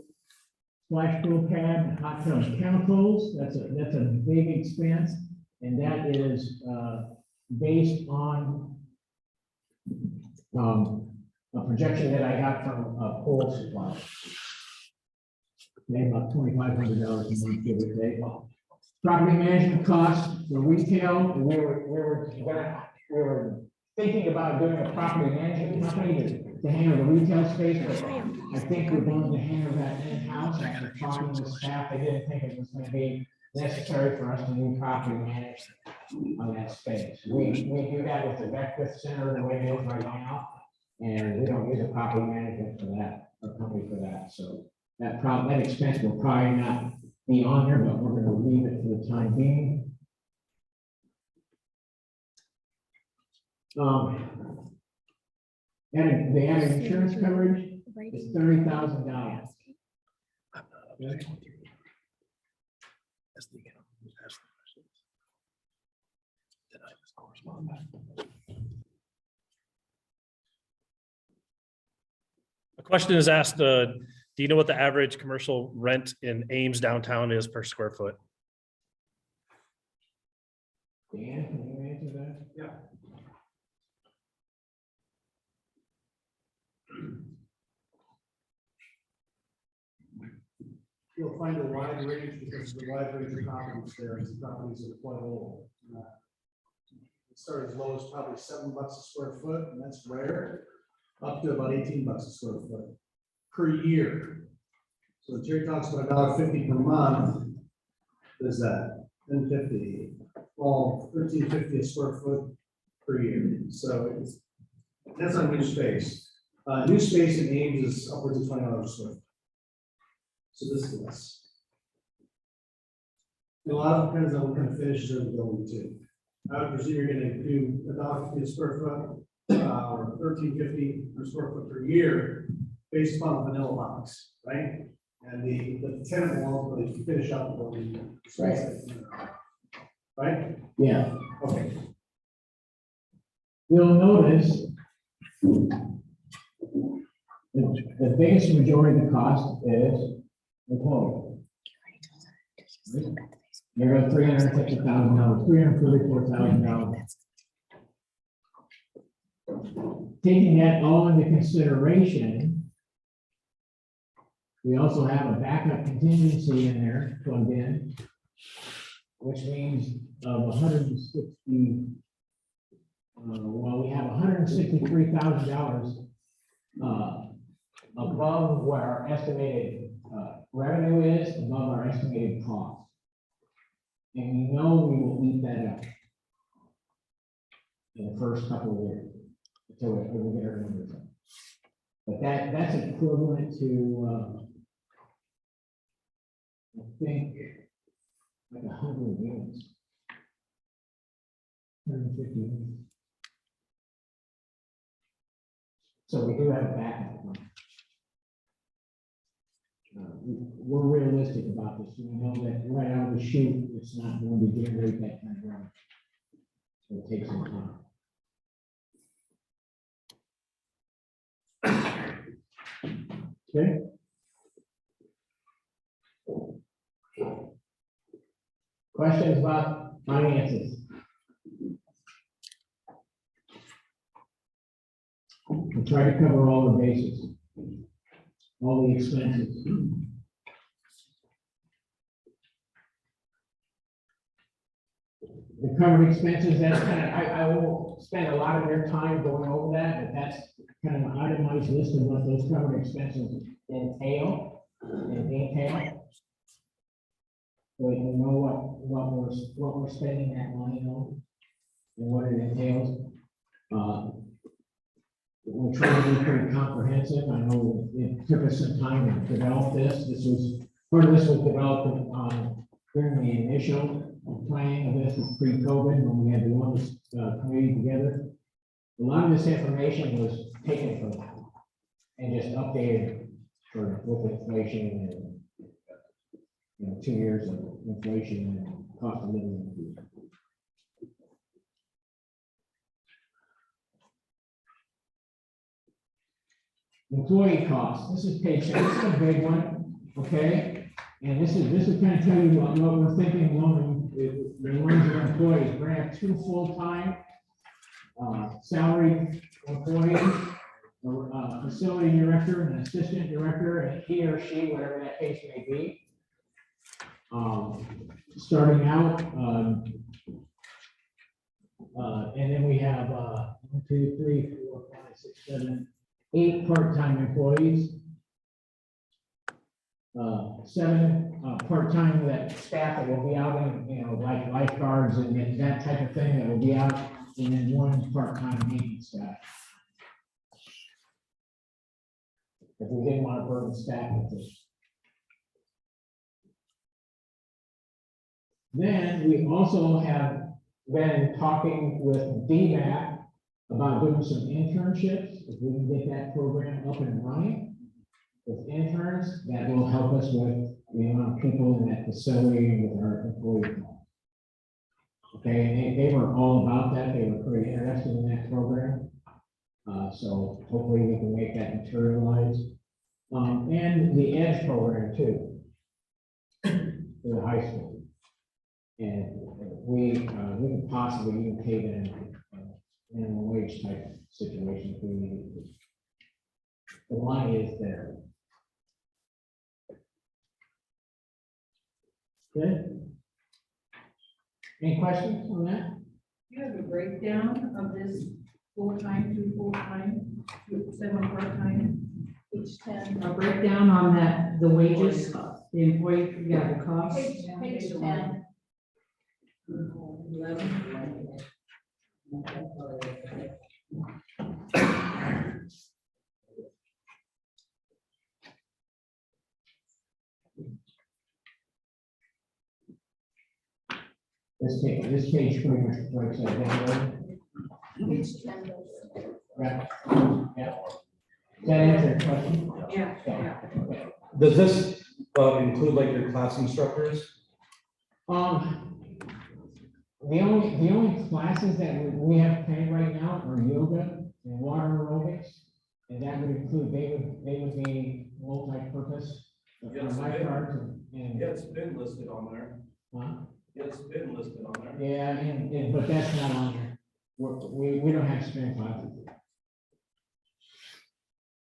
Splash pool pad, hot tub chemicals, that's a big expense, and that is based on a projection that I got from a pool supply. They about $2,500 a month, give or take. Property management costs for retail, we were thinking about doing a property management company to handle the retail space, but I think we're going to handle that in-house after talking with staff. They didn't think it was going to be necessary for us to do property management on that space. We do that with the Beckwith Center the way it is right now, and we don't use a property management for that, or company for that. So that expense will probably not be on there, but we're going to leave it for the time being. And the added insurance coverage is $30,000. A question is asked, do you know what the average commercial rent in Ames downtown is per square foot? Dan, can you answer that? Yeah. You'll find a wide range because of the wide range of properties there, and the properties are quite old. It started as low as probably $7 a square foot, and that's rare, up to about $18 a square foot per year. So Jerry talks about $1.50 per month. What is that? $10.50. Well, $13.50 a square foot per year. So that's on new space. New space in Ames is upwards of $20 a square foot. So this is less. And a lot of it depends on what kind of finishes are in the building too. I would presume you're gonna do $1.50 a square foot, or $13.50 per square foot per year, based upon a vanilla box, right? And the tenant will really finish out the building. Right? Yeah. Okay. You'll notice the biggest majority of the cost is the total. There goes $350,000, $344,000. Taking that all into consideration, we also have a backup contingency in there plugged in, which means of 160. Well, we have $163,000 above what our estimated revenue is, above our estimated cost. And we know we will eat that up in the first couple of years until we get our numbers up. But that's equivalent to, I think, like 100 units. 150 units. So we do have a backup plan. We're realistic about this. We know that right out of the chute, it's not going to generate that kind of revenue. So it takes some time. Okay. Questions about finances? We'll try to cover all the bases, all the expenses. The covered expenses, that's kind of, I won't spend a lot of your time going over that, but that's kind of an itemized list of what those covered expenses entail and detail. So you know what we're spending that money on and what it entails. We're trying to be pretty comprehensive. I know it took us some time to develop this. Part of this was developed during the initial planning of this pre-COVID, when we had the wellness committee together. A lot of this information was taken from that and just updated with inflation and 2 years of inflation and cost of living. Employee costs, this is page 6, this is a big one, okay? And this is kind of tell you what we're thinking along the lines of employees. We're gonna have 2 full-time salaried employees, a facility director and an assistant director, and he or she, whatever that case may be. Starting out, and then we have 1, 2, 3, 4, 5, 6, 7, 8 part-time employees. 7 part-time that staff that will be out in, like lifeguards and that type of thing that will be out, and then 1 part-time maintenance staff. If we didn't want to burden staff with this. Then we also have been talking with DMAT about doing some internships. If we can get that program up and running with interns, that will help us with the amount of people in that facility and with our employee costs. Okay, and they were all about that. They were pretty interested in that program. So hopefully we can make that materialize. And the EDGE program too, for the high school. And we could possibly even pay them minimum wage type situation if we need to. The money is there. Good. Any questions on that? You have a breakdown of this full-time, 2 full-time, 7 part-time, each 10. A breakdown on that, the wages, the employee, the cost. Page 10. 11. This page pretty much breaks that down. Page 10. Right. Yeah. Does that answer your question? Yeah. Okay. Does this include like your class instructors? The only classes that we have paid right now are yoga and water aerobics, and that would include, they would be multi-purpose. Yes, Lifeguards and. Yeah, it's been listed on there. Huh? Yeah, it's been listed on there. Yeah, and but that's not on there. We don't have spare classes.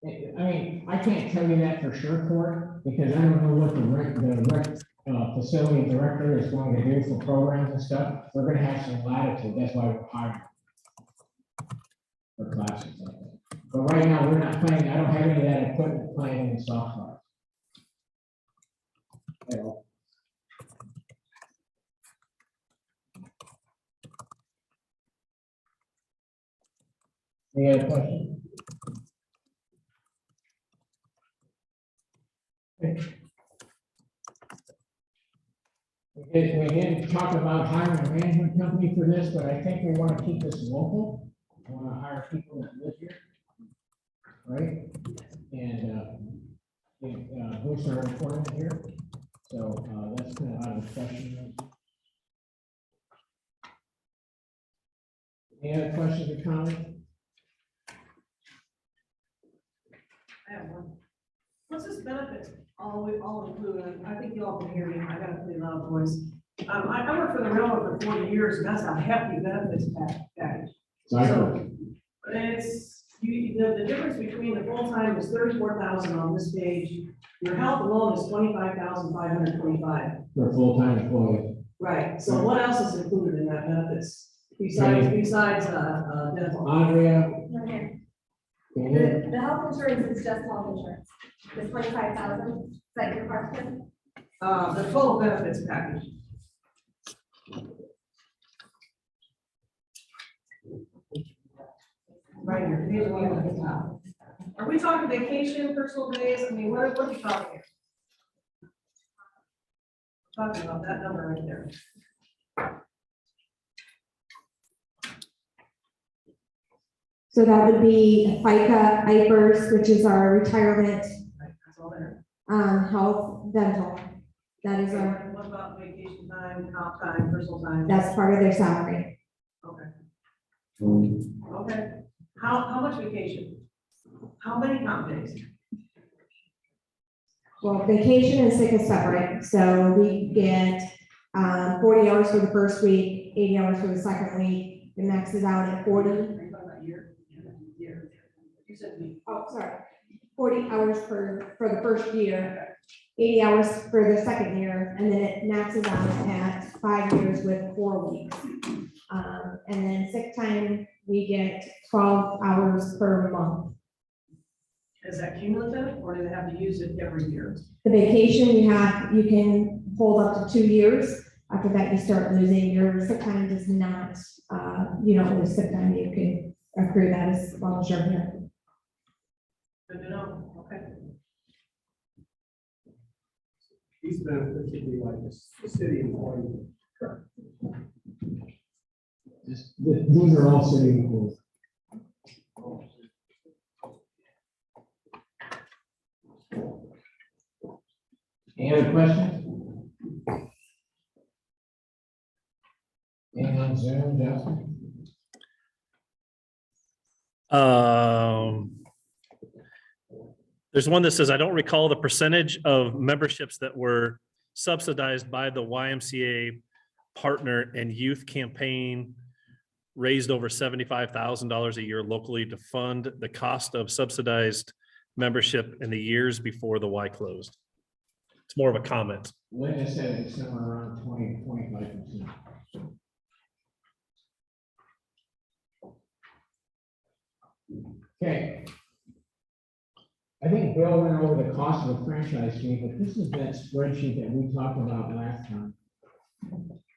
I mean, I can't tell you that for sure, Court, because I don't know what the facility director is going to do for programs and stuff. We're gonna have some latitude, that's why we're hiring for classes like that. But right now, we're not planning, I don't have any of that equipment planned in the software. Any other questions? We didn't talk about hiring a management company for this, but I think we want to keep this local. We want to hire people that live here. Right? And boost our employment here. So that's kind of out of the question. Any other questions or comments? I have one. What's this benefit? All included. I think you all can hear me. I got a pretty loud voice. I worked for the railroad for 40 years, and that's a hefty benefits package. So it's the difference between the full time is 34,000 on this page. Your health alone is 25,525 For a full-time employee. Right. so what else is included in that benefits besides dental? Andrea, The health insurance is just health insurance. The 25,000, is that your question? The total benefits package. Right here, page one at the top. Are we talking vacation, personal days? I mean, what are we talking here? Talking about that number right there. So that would be FICA, IPERS, which is our retirement, That's all there. health, dental. That is our, What about vacation time, comp time, personal time? that's part of their salary. Okay. Okay. How much vacation? How many comp days? Well, vacation and sick is separate, so we get 40 hours for the first week, 80 hours for the second week, the next is out at 40. Are you talking about year? Year. You said week. Oh, sorry, 40 hours for the first year, 80 hours for the second year, and then it maxes out at 5 years with 4 weeks. And then sick time, we get 12 hours per month. Is that cumulative or do they have to use it every year? The vacation you can hold up to 2 years. After that, you start losing your sick time. Does not, you don't lose sick time. You can accrue that as long as you're here. Good to know. Okay. These benefits would be like the city employee. these are all city employees. Any other questions? Anyone on Zoom, Justin? There's one that says, I don't recall the percentage of memberships that were subsidized by the YMCA partner and youth campaign raised over $75,000 a year locally to fund the cost of subsidized membership in the years before the Y closed. It's more of a comment. Linda said it's somewhere around 20-25%. Okay. I think Bill went over the cost of a franchise fee, but this is that spreadsheet that we talked about last time.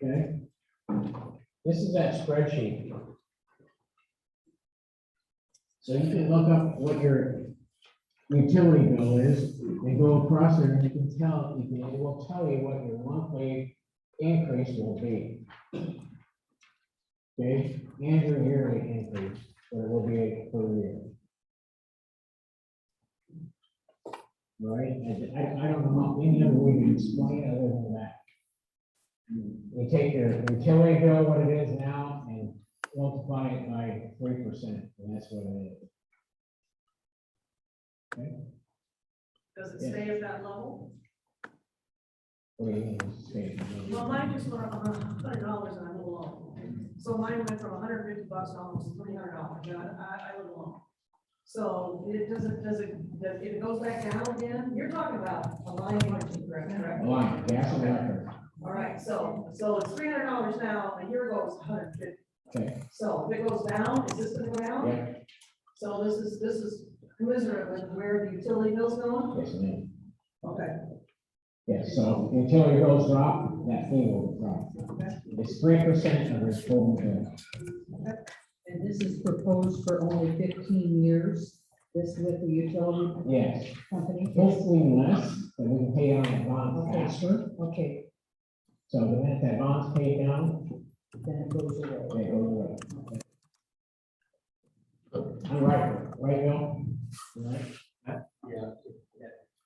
Okay? This is that spreadsheet. So you can look up what your utility bill is and go across there and you can tell, it will tell you what your monthly increase will be. Okay, and your yearly increase, what it will be per year. Right, I don't know any other way to explain other than that. You take your utility bill, what it is now, and multiply it by 3%, and that's what it is. Okay. Does it stay at that level? What do you mean, stay? Well, mine just went up $100 and I'm alone. So mine went from $150 to almost $300, and I live alone. So it if it goes back down again, you're talking about a line item, correct? Line, gas and electric. All right, so it's $300 now, a year ago it was $150. Okay. So if it goes down, is this gonna go down? Yeah. So this is commensurate with where the utility bill's going? Yes, ma'am. Okay. Yes, so utility bills drop, that fee will drop. It's 3% of your total bill. And this is proposed for only 15 years, this with the utility Yes. company? Hopefully less, but we can pay down that bond faster. Okay, So the minute that bond's paid down, then it goes away. it goes away. I'm right, Bill? Right? Yeah.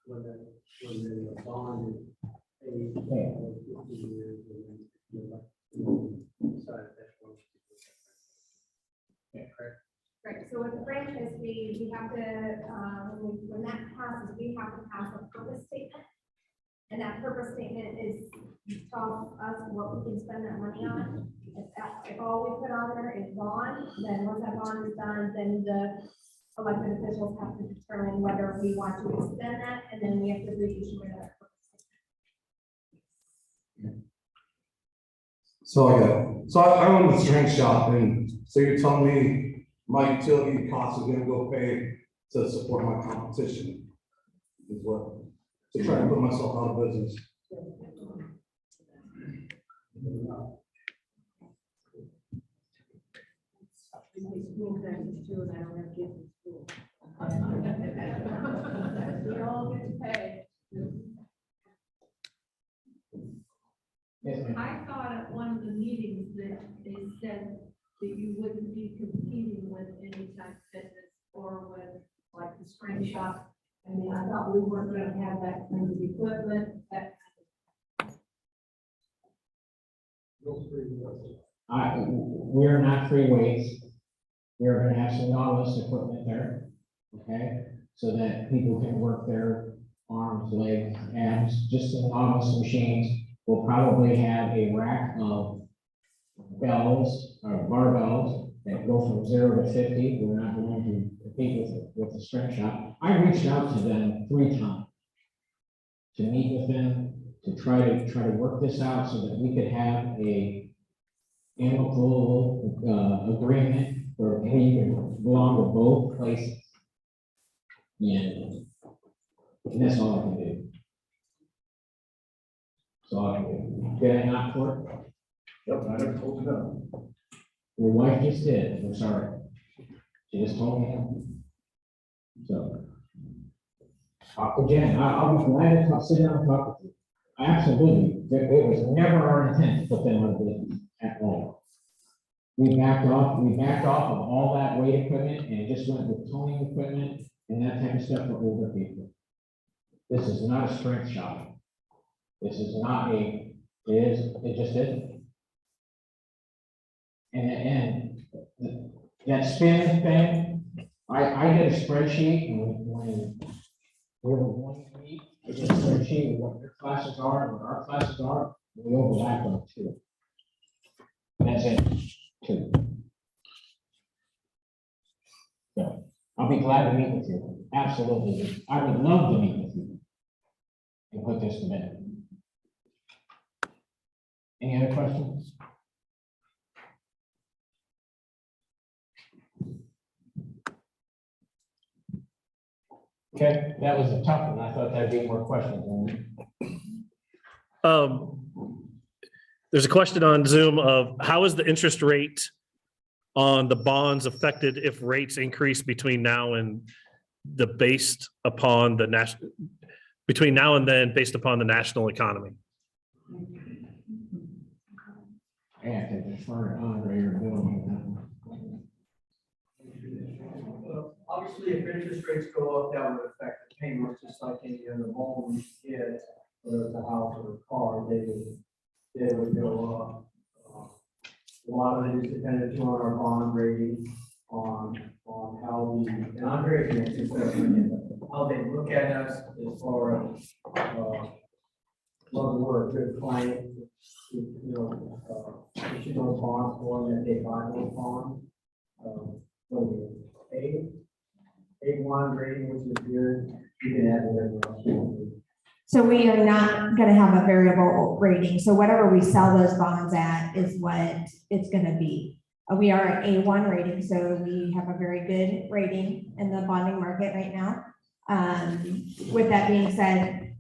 When the bond is paid. Okay. Right, so with the franchise fee, we have to, when that passes, we have to pass a purpose statement. And that purpose statement is, tells us what we can spend that money on. If all we put on there is bond, then once that bond is done, then the elected officials have to determine whether we want to extend that, and then we have to reissue another purpose statement. So I own the strength shop, and so you're telling me my utility costs are gonna go pay to support my competition? Is what, to try to put myself out of business. We all get to pay. I thought at one of the meetings that they said that you wouldn't be competing with Anytime Fitness or with like the spring shop. I mean, I thought we weren't gonna have that kind of equipment, that. We're not free weights. We're gonna have some novice equipment there, okay? So that people can work their arms, legs, abs, just some novice machines. We'll probably have a rack of bells or barbells that go from 0 to 50. We're not going to compete with the strength shop. I reached out to them 3 times to meet with them, to try to work this out so that we could have a amicable agreement where we can belong to both places. And that's all I can do. So did I not court? Yep, I never told you that. Your wife just did, I'm sorry. She just told me that. So. Talk to Jen, I'll be glad to sit down and talk with you. Absolutely, it was never our intent to put them out of business at all. We backed off of all that weight equipment and just went with towing equipment and that type of stuff for older people. This is not a strength shop. This is not it just isn't. And that spin thing, I did a spreadsheet when we were going to meet. I did a spreadsheet of what your classes are and what our classes are. And we overlap on 2. That's it, 2. So I'll be glad to meet with you. Absolutely. I would love to meet with you and put this to bed. Any other questions? Okay, that was a tough one. I thought there'd be more questions. There's a question on Zoom of how is the interest rate on the bonds affected if rates increase between now and based upon the national, between now and then based upon the national economy? I have to defer to Andre or Bill on that one. Obviously, if interest rates go up, that would affect the payments, just like any other loan you get, whether it's a house or a car, they would go up. A lot of it is dependent on our bond rating, on how and Andre can answer that, how they look at us as far as, whether we're a good client, issue those bonds for them, that they buy those bonds. Whether A1 rating, which is good, you can add whatever else you want to. So we are not gonna have a variable rating, so whatever we sell those bonds at is what it's gonna be. We are at A1 rating, so we have a very good rating in the bonding market right now. With that being said,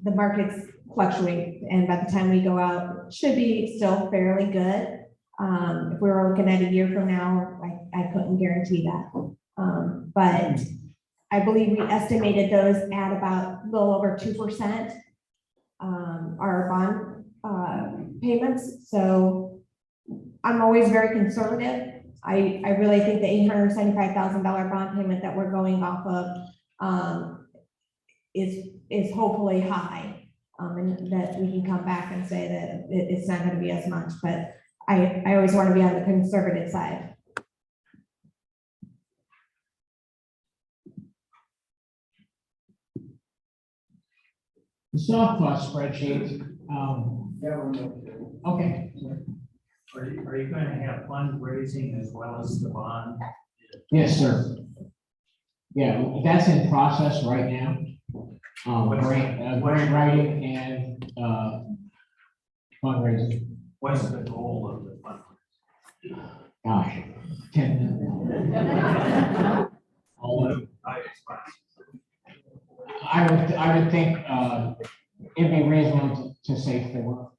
the markets fluctuate, and by the time we go out, should be still fairly good. If we were looking at a year from now, I couldn't guarantee that. But I believe we estimated those at about a little over 2%, our bond payments. So I'm always very conservative. I really think the $875,000 bond payment that we're going off of is hopefully high, and that we can come back and say that it's not going to be as much. But I always want to be on the conservative side. The soft cost spreadsheet, okay. Are you going to have fundraising as well as the bond? Yes, sir. Yeah, that's in process right now. Grant writing and fundraising. What's the goal of the fund? Gosh, 10. All of I I would think, it'd be reasonable to say 4.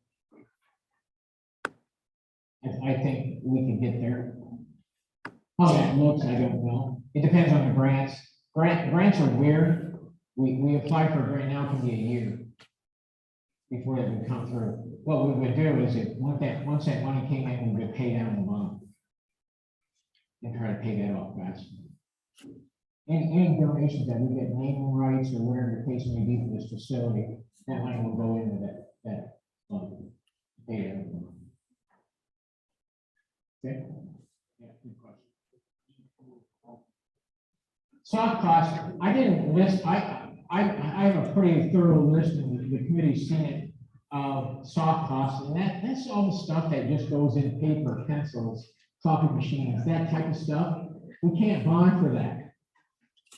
I think we can get there. How that looks, I don't know. It depends on the grants. Grants are weird. We apply for a grant now, it can be a year before it would come through. What we would do is once that money came in, we would pay down the loan and try to pay that off fast. Any donations that we get, naming rights or whatever the case may be for this facility, that money will go into that pay down the loan. Okay. Yeah, good question. Soft costs, I didn't list, I have a pretty thorough list, and the committee's seen it, of soft costs, and that's all the stuff that just goes in paper, pencils, coffee machines, that type of stuff. We can't bond for that.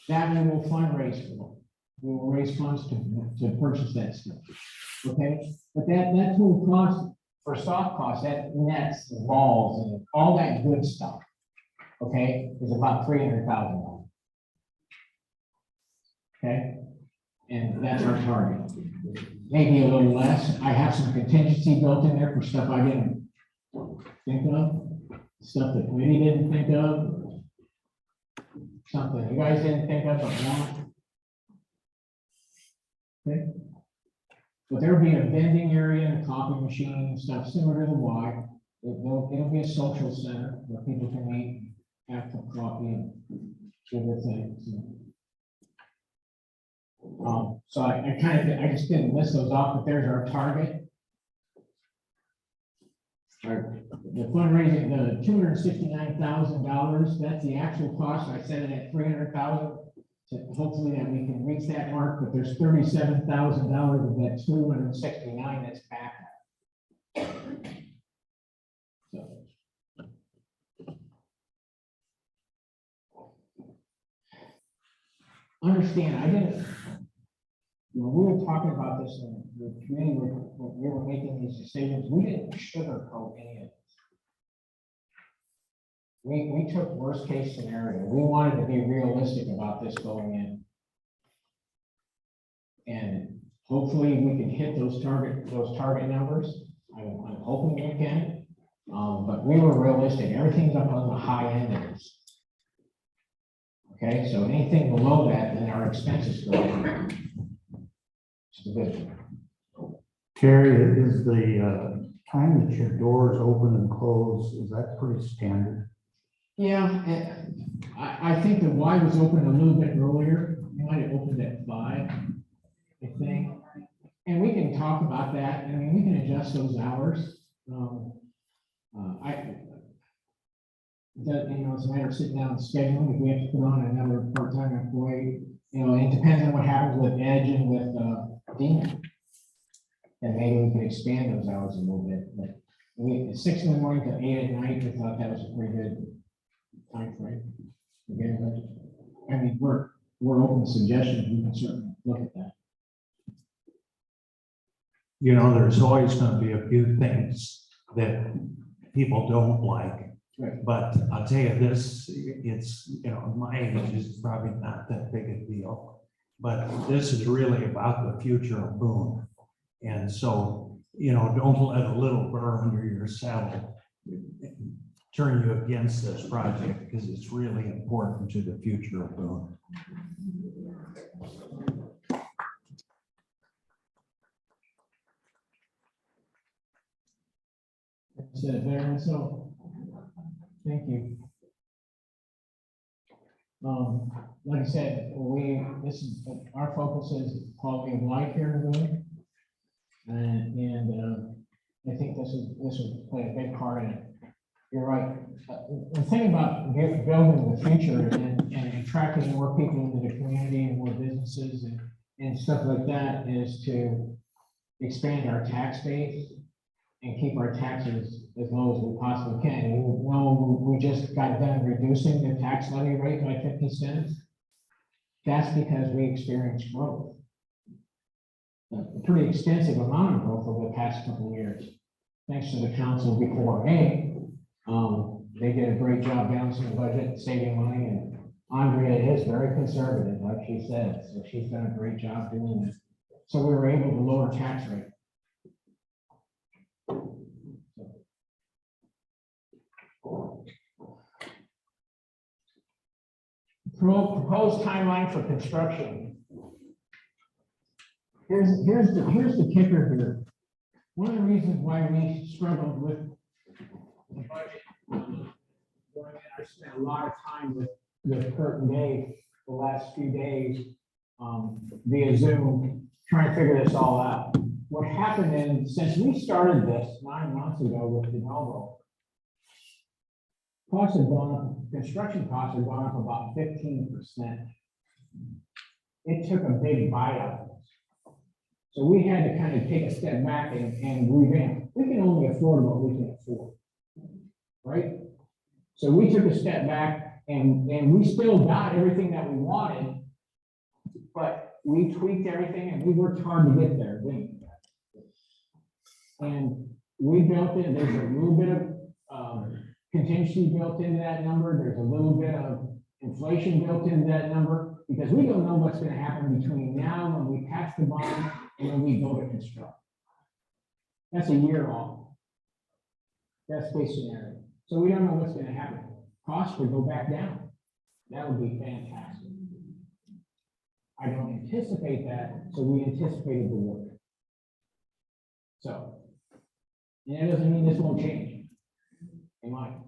That we will fundraise for. We will raise funds to purchase that stuff. Okay, but that total cost for soft costs, that nets, walls, and all that good stuff, okay, is about $300,000. Okay, and that's our target. Maybe a little less. I have some contingency built in there for stuff I didn't think of, stuff the committee didn't think of, something you guys didn't think of but want. Okay, but there'll be a vending area and a coffee machine and stuff similar to the Y. It'll be a social center where people can meet, have some coffee and other things. So I just didn't list those off, but there's our target. The fundraising, the $269,000, that's the actual cost. I set it at 300,000 to hopefully that we can reach that mark, but there's $37,000 of that 269 that's back. So. Understand, when we were talking about this in the committee, when we were making these decisions, we didn't sugarcoat any of this. We took worst case scenario. We wanted to be realistic about this going in. And hopefully we can hit those target numbers. I'm hoping we can. But we were realistic. Everything's up on the high end of this. Okay, so anything below that, then our expenses go down. It's a good thing. Carrie, is the time that your doors open and close, is that pretty standard? Yeah, I think the Y was open a little bit earlier. You might have opened at 5, I think. And we can talk about that. I mean, we can adjust those hours. It's a matter of sitting down and scheduling. If we have to put on another part-time employee, it depends on what happens with Edge and with Dean. And maybe we can expand those hours a little bit. But 6 in the morning to 8 at night, we thought that was a pretty good time frame. Again, I mean, we're open to suggestions. We can certainly look at that. There's always going to be a few things that people don't like. Right. But I'll tell you this, it's, my age is probably not that big a deal, but this is really about the future of Boone. And so, don't let a little burr under your saddle turn you against this project, because it's really important to the future of Boone. Said it better myself. Thank you. Like I said, our focus is quality of life here in Boone. And I think this will play a big part in it. You're right. The thing about building the future and attracting more people into the community and more businesses and stuff like that is to expand our tax base and keep our taxes as low as we possibly can. We just got done reducing the tax levy rate by 50 cents. That's because we experienced growth. A pretty extensive amount of growth over the past couple of years. thanks to the council before me, they did a great job balancing the budget, saving money, and Andrea is very conservative, like she said, so she's done a great job doing this. So we were able to lower tax rate. Proposed timeline for construction. Here's the kicker here. One of the reasons why we struggled with the budget, I spent a lot of time with Kurt and Dave the last few days via Zoom, trying to figure this all out. What happened since we started this 9 months ago with de novo, costs have gone up, construction costs have gone up about 15%. It took a big bite out of us. So we had to kind of take a step back and revamp. We can only afford what we can afford, right? So we took a step back and we still got everything that we wanted, but we tweaked everything and we worked hard to get there, didn't we? And we built in, there's a little bit of contingency built into that number. There's a little bit of inflation built into that number because we don't know what's going to happen between now when we pass the bond and when we go to construct. That's a year off. Best case scenario. So we don't know what's going to happen. Costs would go back down. That would be fantastic. I don't anticipate that, so we anticipated the work. So, and that doesn't mean this won't change. It might.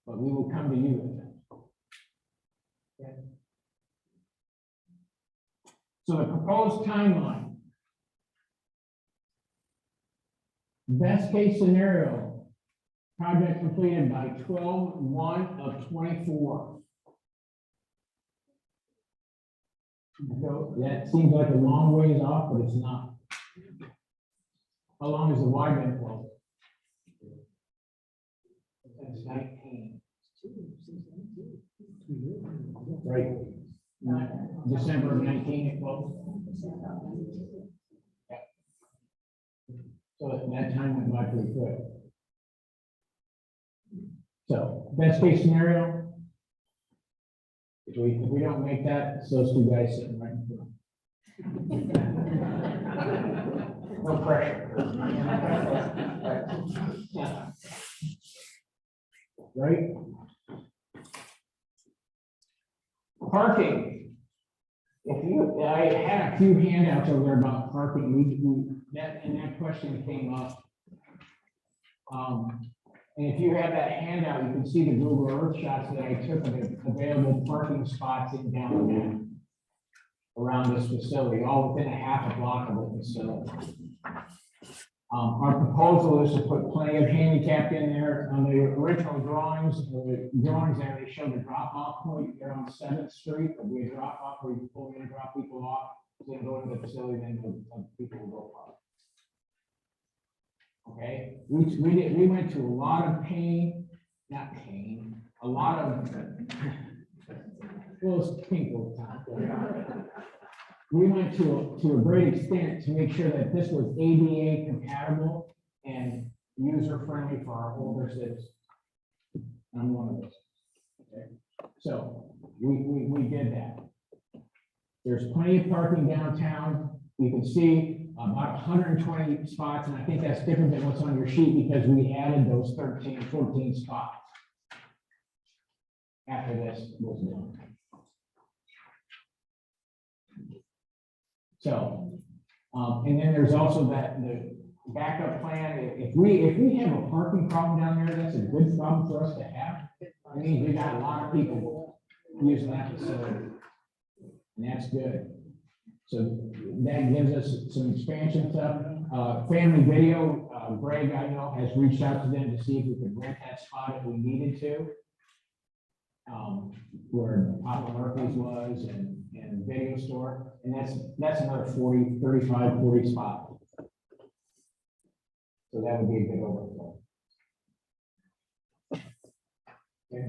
But we will come to you with that. Okay. So the proposed timeline. Best case scenario, project completed by 12/1/24. So that seems like a long ways off, but it's not. How long is the wide been closed? That's 19. Right. December of 19 it closed. Yeah. So at that time went by pretty quick. So best case scenario. If we don't make that, it's those two guys sitting right in front. No pressure. Right? Parking. I had a few handouts over there about parking. That question came up. And if you have that handout, you can see the Google Earth shots that I took of the available parking spots in downtown around this facility, all within a half a block of the facility. Our proposal is to put plenty of handicapped in there. On the original drawings there, they show the drop-off point there on 7th Street. There'll be a drop-off where you pull in and drop people off, then go to the facility, then people will go park. Okay, we went to a lot of a lot of, well, it's painful time. We went to a great extent to make sure that this was ADA compatible and user-friendly for our older citizens. I'm one of those. Okay, so we did that. There's plenty of parking downtown. You can see about 120 spots, and I think that's different than what's on your sheet because we added those 13, 14 spots after this was done. So, and then there's also the backup plan. If we have a parking problem down there, that's a good problem for us to have. I mean, we got a lot of people using that facility, and that's good. So that gives us some expansion stuff. Family video, Greg, I know, has reached out to them to see if we could rent that spot if we needed to. Where Papa Murphy's was and video store, and that's another 40 spots. So that would be a good overflow. Okay.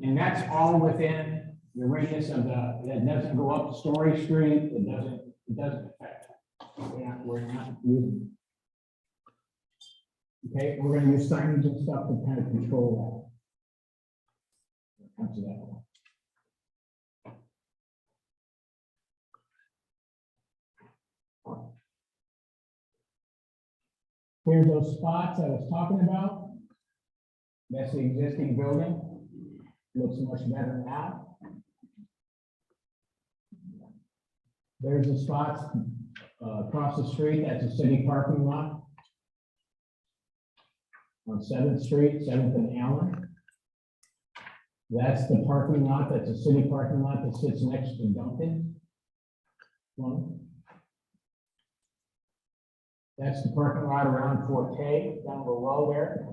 And that's all within the radius of that doesn't go up Story Street, it doesn't affect. We're not using. Okay, we're gonna use signage and stuff to kind of control that. Comes to that one. Here's those spots I was talking about. That's the existing building. Looks much better now. There's the spots across the street. That's a city parking lot on 7th Street, 7th and Allen. That's the parking lot. That's a city parking lot that sits next to Dunkin'. One. That's the parking lot around Fort K, down below there.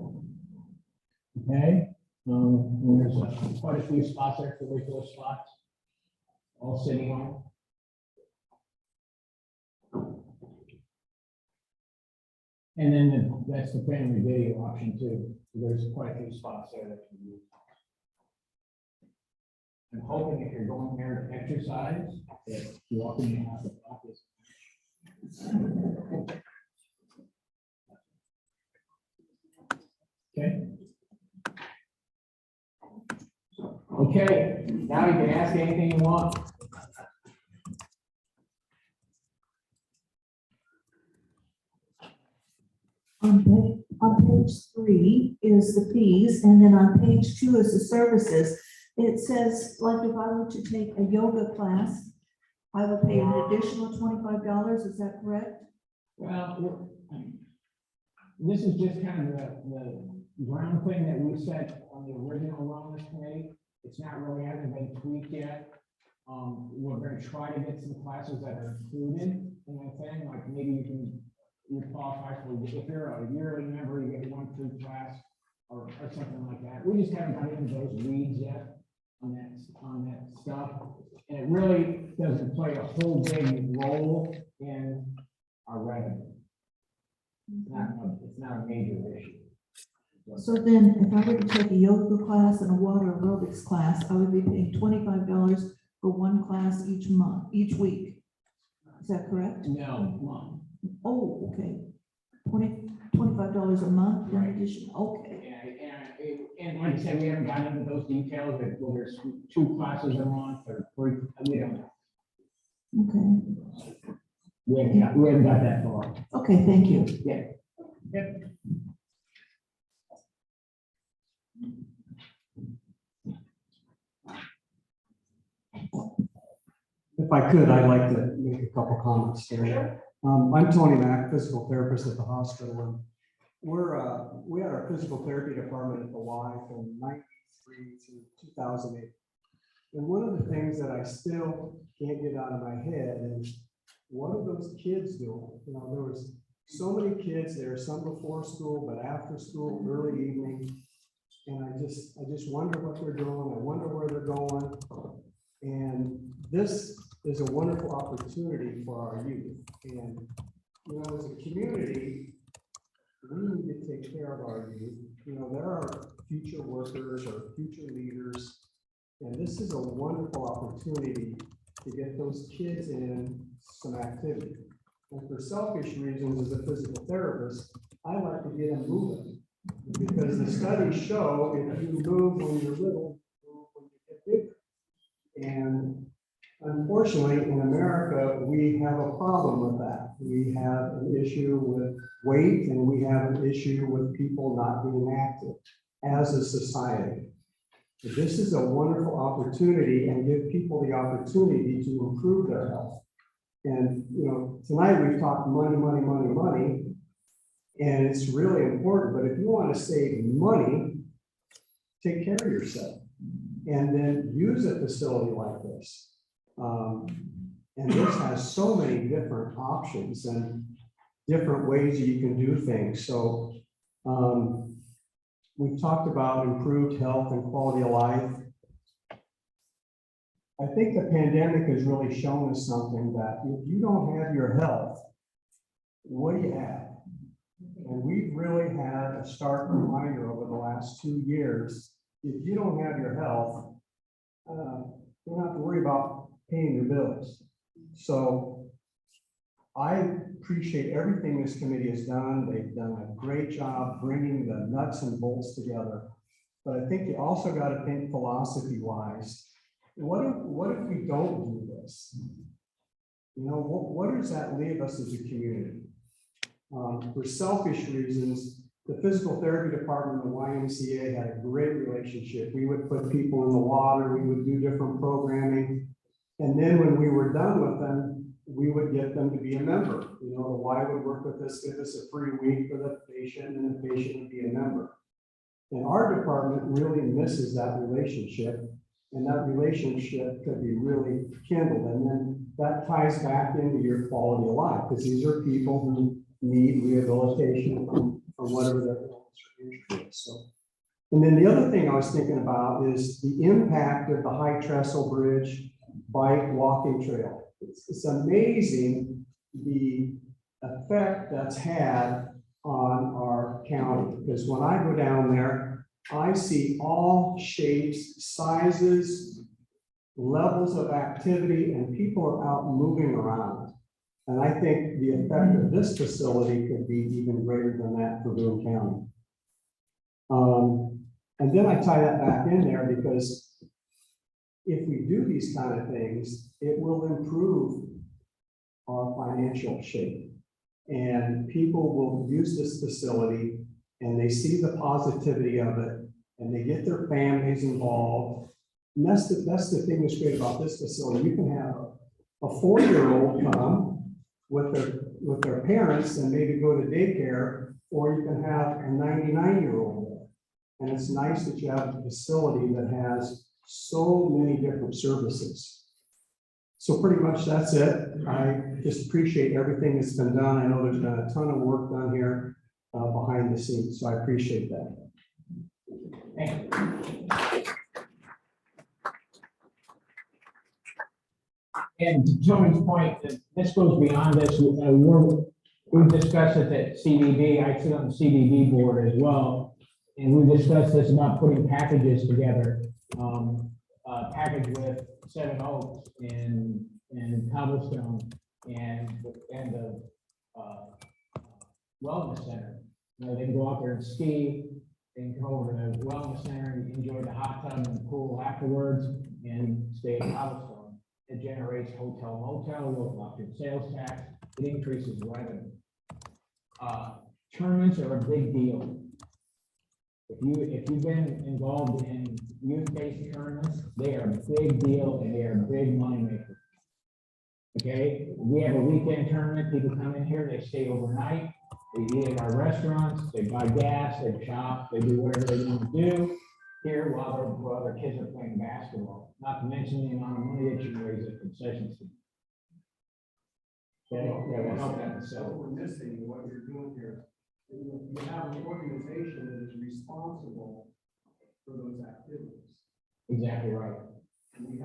Okay, and there's quite a few spots there, particular spots, all city owned. And then that's the family video option too. There's quite a few spots there that can use. I'm hoping if you're going there to exercise, that you walk in and have the office. Okay. Okay, now you can ask anything you want. On page 3 is the fees, and then on page 2 is the services. It says, like, if I were to take a yoga class, I would pay an additional $25. Is that correct? Well, this is just kind of the ground thing that we set on the original wellness committee. It's not really hasn't been tweaked yet. We're going to try to get some classes that are included in the thing, like maybe you qualify for, if you're a yearly member, you get 1 free class or something like that. We just haven't got into those weeds yet on that stuff. And it really doesn't play a whole big role in our revenue. It's not a major issue. So then, if I were to take a yoga class and a water aerobics class, I would be paying $25 for one class each week. Is that correct? No, month. Oh, okay. $25 a month in addition, okay. And like I said, we haven't gotten into those details, whether there's 2 classes a month or 3, we don't know. Okay. We haven't got that far. Okay, thank you. Yeah. Yep. If I could, I'd like to make a couple comments here. I'm Tony Mack, physical therapist at the hospital, and we had our physical therapy department at the Y from 1993 to 2008. And one of the things that I still can't get out of my head is, what are those kids doing? You know, there was so many kids there, some before school, but after school, early evening. And I just wonder what they're doing. I wonder where they're going. And this is a wonderful opportunity for our youth. And, you know, as a community, we need to take care of our youth. You know, they're our future workers, our future leaders. And this is a wonderful opportunity to get those kids in some activity. And for selfish reasons, as a physical therapist, I like to get them moving. Because the studies show if you move when you're little, you move when you get bigger. And unfortunately, in America, we have a problem with that. We have an issue with weight, and we have an issue with people not being active as a society. This is a wonderful opportunity and give people the opportunity to improve their health. And, you know, tonight we've talked money, money, money, money, and it's really important. But if you want to save money, take care of yourself and then use a facility like this. And this has so many different options and different ways you can do things. So we've talked about improved health and quality of life. I think the pandemic has really shown us something, that if you don't have your health, what do you have? And we've really had a stark reminder over the last 2 years. If you don't have your health, you don't have to worry about paying your bills. So I appreciate everything this committee has done. They've done a great job bringing the nuts and bolts together. But I think you also got to think philosophy wise. What if we don't do this? You know, what does that leave us as a community? For selfish reasons, the physical therapy department of the YMCA had a great relationship. We would put people in the water, we would do different programming. And then when we were done with them, we would get them to be a member. You know, the Y would work with us, give us a free week for the patient, and the patient would be a member. And our department really misses that relationship, and that relationship could be really kindled. And then that ties back into your quality of life, because these are people who need rehabilitation from whatever their illness or injury is. So, and then the other thing I was thinking about is the impact of the High Trestle Bridge bike walking trail. It's amazing the effect that's had on our county, because when I go down there, I see all shapes, sizes, levels of activity, and people are out moving around. And I think the effect of this facility could be even greater than that for Boone County. And then I tie that back in there because if we do these kind of things, it will improve our financial shape. And people will use this facility and they see the positivity of it and they get their families involved. And that's the thing that's great about this facility. You can have a 4-year-old come with their parents and maybe go to daycare, or you can have a 99-year-old there. And it's nice that you have a facility that has so many different services. So pretty much that's it. I just appreciate everything that's been done. I know there's been a ton of work done here behind the scenes, so I appreciate that. Thank you. And to Tony's point, that this goes beyond this. We've discussed it at CDB. I sit on the CDB board as well. And we discussed this about putting packages together. Package with 7 Oaks and Cobblestone and the wellness center. You know, they can go out there and ski. They can come over to the wellness center and enjoy the hot tub and the pool afterwards and stay at Cobblestone. It generates hotel motel, local option sales tax. It increases revenue. Tournaments are a big deal. If you've been involved in youth-based tournaments, they are a big deal and they are a big money maker. Okay, we have a weekend tournament. People come in here, they stay overnight, they eat at our restaurants, they buy gas, they shop, they do whatever they want to do here while their kids are playing basketball. Not to mention the amount of money that you raise at concession stand. Okay, that will help that facility. We're missing what you're doing here. You have an organization that is responsible for those activities. Exactly right. And we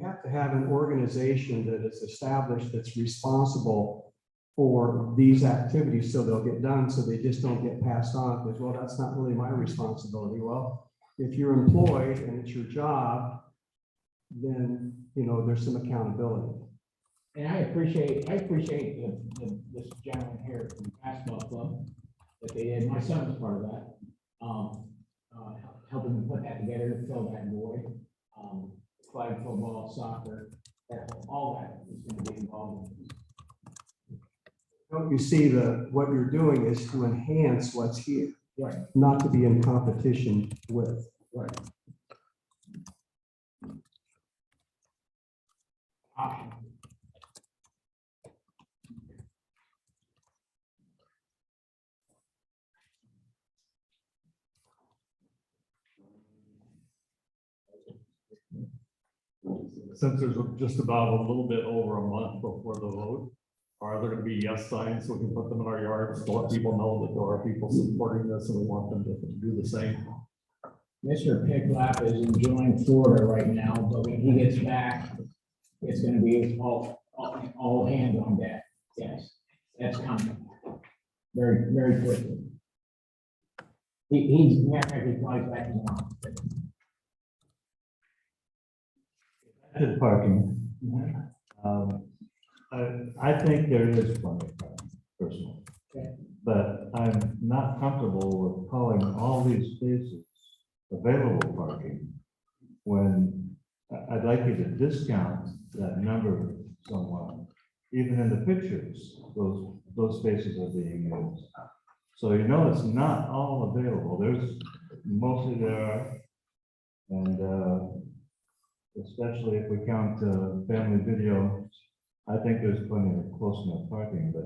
have to have an organization that is established that's responsible for these activities so they'll get done, so they just don't get passed on because, well, that's not really my responsibility. Well, if you're employed and it's your job, then, you know, there's some accountability. And I appreciate this gentleman here from the basketball club that they did. My son was part of that. Helping them put that together to fill that void. Flag football, soccer, all that is going to be involved in this. Don't you see what you're doing is to enhance what's here, right? Not to be in competition with. Right. Since there's just about a little bit over a month before the vote, are there going to be yes signs so we can put them in our yards to let people know that there are people supporting this and we want them to do the same? Mr. Picklap is enjoying Florida right now, but when he gets back, it's going to be all hands on deck. Yes, that's coming very, very quickly. He's flies back tomorrow. Good parking. I think there is plenty of parking, personally. But I'm not comfortable with calling all these spaces available parking when I'd like you to discount that number somewhat. Even in the pictures, those spaces are being used. So you know it's not all available. There's mostly there are. And especially if we count family video, I think there's plenty of close enough parking, but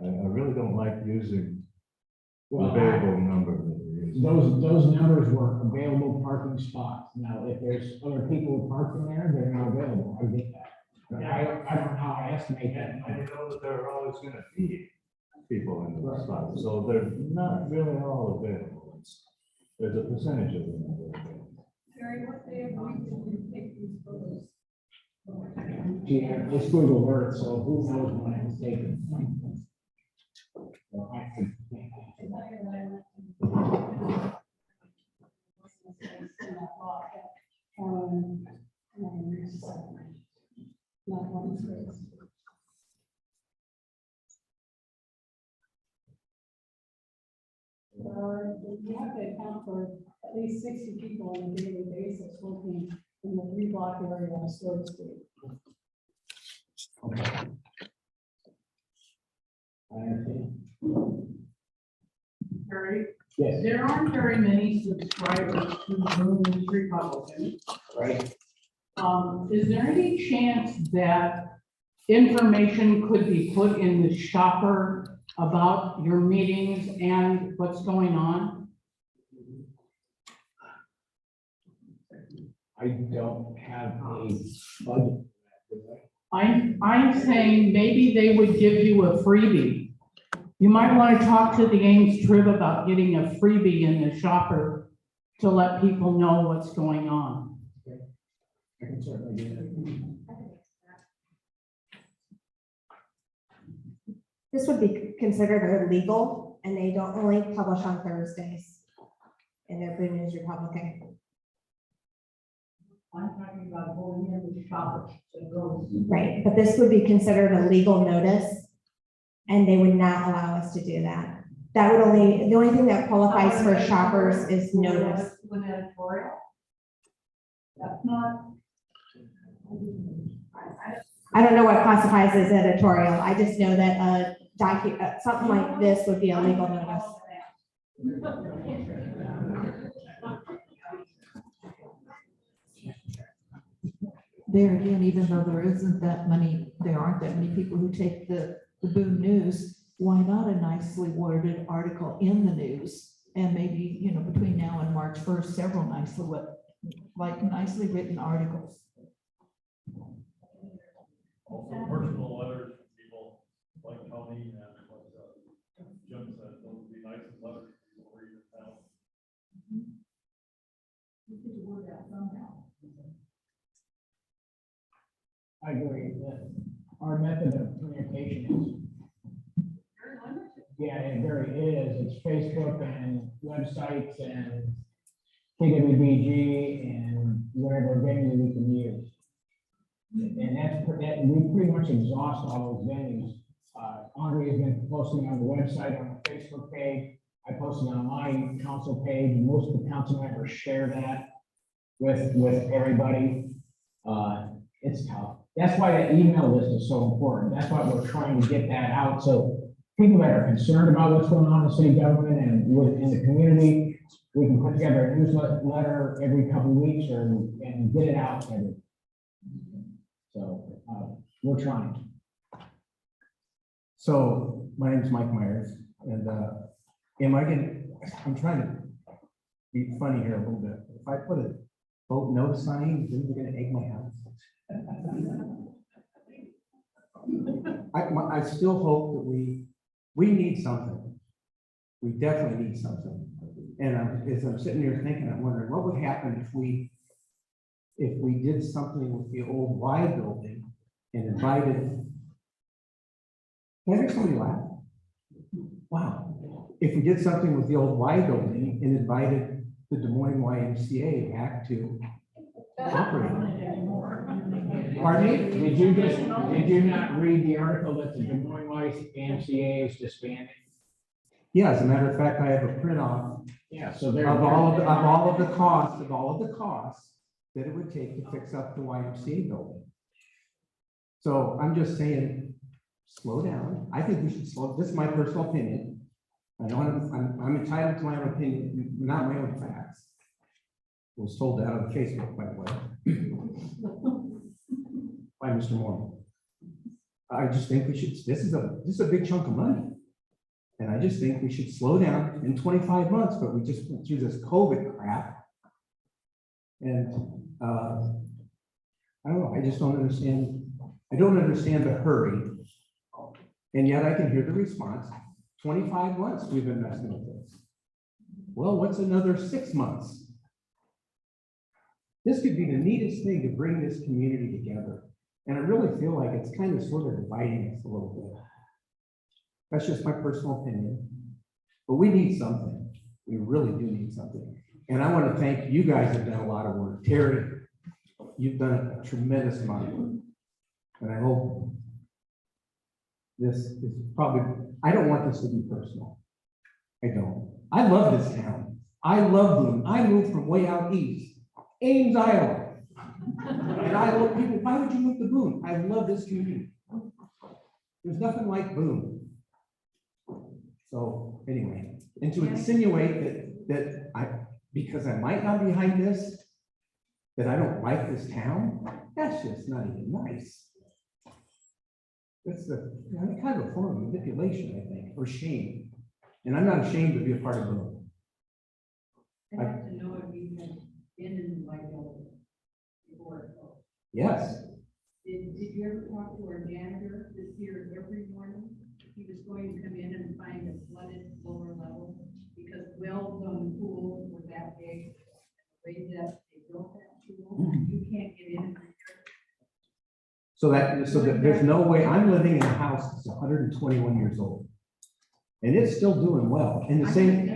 I really don't like using the available number that we use. Those numbers were available parking spots. Now, if there's other people who park in there, they're not available. I get that. But I don't know how I estimate that. I know that there are always gonna be people in the spots, so they're not really all available. There's a percentage of them that are available. Terry, what day of the week do you take these photos? Gee, it's Google Earth, so who knows when it was taken. So I think- Not one space. You have to account for at least 60 people on a daily basis working in the 3-block area on Stewart Street. I understand. Terry? Yes. There aren't very many subscribers to Moon Republican. Right. Is there any chance that information could be put in the shopper about your meetings and what's going on? I don't have a budget. I'm saying maybe they would give you a freebie. You might want to talk to the Ames Trib about getting a freebie in the shopper to let people know what's going on. I can certainly do that. This would be considered illegal, and they don't only publish on Thursdays in their Boone News Republican. I'm talking about going in the shopper. Right, but this would be considered a legal notice, and they would not allow us to do that. That would only, the only thing that qualifies for shoppers is notice. An editorial? That's not. I don't know what classifies as editorial. I just know that something like this would be a legal notice. There again, even though there isn't that many, there aren't that many people who take the Boone News, why not a nicely worded article in the news? And maybe, you know, between now and March 1st, several nicely written articles. Also personal letters from people like Tony and what Jim said, those would be nice letters people read in town. You could word that somehow. I agree that our method of communication is, yeah, it very is. It's Facebook and websites and KWBG and whatever venue we can use. And we pretty much exhaust all those venues. Andre has been posting on the website, on the Facebook page. I posted on my council page. Most of the council members share that with everybody. It's tough. That's why that email list is so important. That's why we're trying to get that out. So people that are concerned about what's going on in city government and in the community, we can put together a newsletter every couple of weeks and get it out to everyone. So we're trying. So my name is Mike Myers, and I'm trying to be funny here a little bit. If I put a vote no sign, then they're gonna egg my house. I still hope that we need something. We definitely need something. And as I'm sitting here thinking, I'm wondering what would happen if we did something with the old Y building and invited. Can I hear somebody laugh? Wow. If we did something with the old Y building and invited the Des Moines YMCA back to operate. Pardon me? Did you not read the article that the Des Moines YMCA is disbanding? Yeah, as a matter of fact, I have a print off Yeah, so they're. of all of the costs that it would take to fix up the YMCA building. So I'm just saying, slow down. I think we should slow, this is my personal opinion. I know I'm entitled to my own opinion, not my own facts. I was told that on Facebook, by the way. By Mr. Moore. I just think we should, this is a big chunk of money. And I just think we should slow down in 25 months, but we just went through this COVID crap. And I don't know, I just don't understand. I don't understand the hurry. And yet I can hear the response. 25 months we've been messing with this. Well, what's another 6 months? This could be the neatest thing to bring this community together. And I really feel like it's kind of sort of dividing us a little bit. That's just my personal opinion. But we need something. We really do need something. And I want to thank you guys have done a lot of work. Terry, you've done a tremendous amount of work. And I hope this is probably, I don't want this to be personal. I don't. I love this town. I love Boone. I moved from way out east, Ames, Iowa. And I love people, why would you move to Boone? I love this community. There's nothing like Boone. So anyway, and to insinuate that because I might not be behind this, that I don't like this town, that's just not even nice. That's kind of a form of manipulation, I think, or shame. And I'm not ashamed to be a part of Boone. I have to know if you have been in my building before. Yes. Did you ever talk to our janitor this year every morning? He was going to come in and find a flooded lower level because wells on the pool were that big. The way that they built that pool, you can't get in. So that there's no way, I'm living in a house that's 121 years old. And it's still doing well. And the same,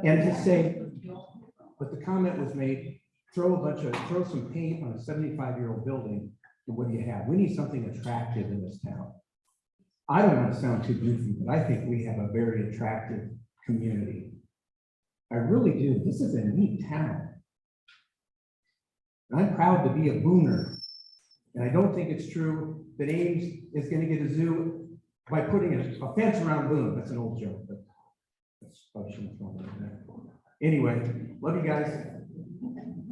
and to say, but the comment was made, throw some paint on a 75-year-old building, and what do you have? We need something attractive in this town. I don't want to sound too goofy, but I think we have a very attractive community. I really do. This is a neat town. And I'm proud to be a Booner. And I don't think it's true that Ames is going to get a zoo by putting a fence around Boone. That's an old joke, but that's probably shouldn't throw that in there. Anyway, love you guys.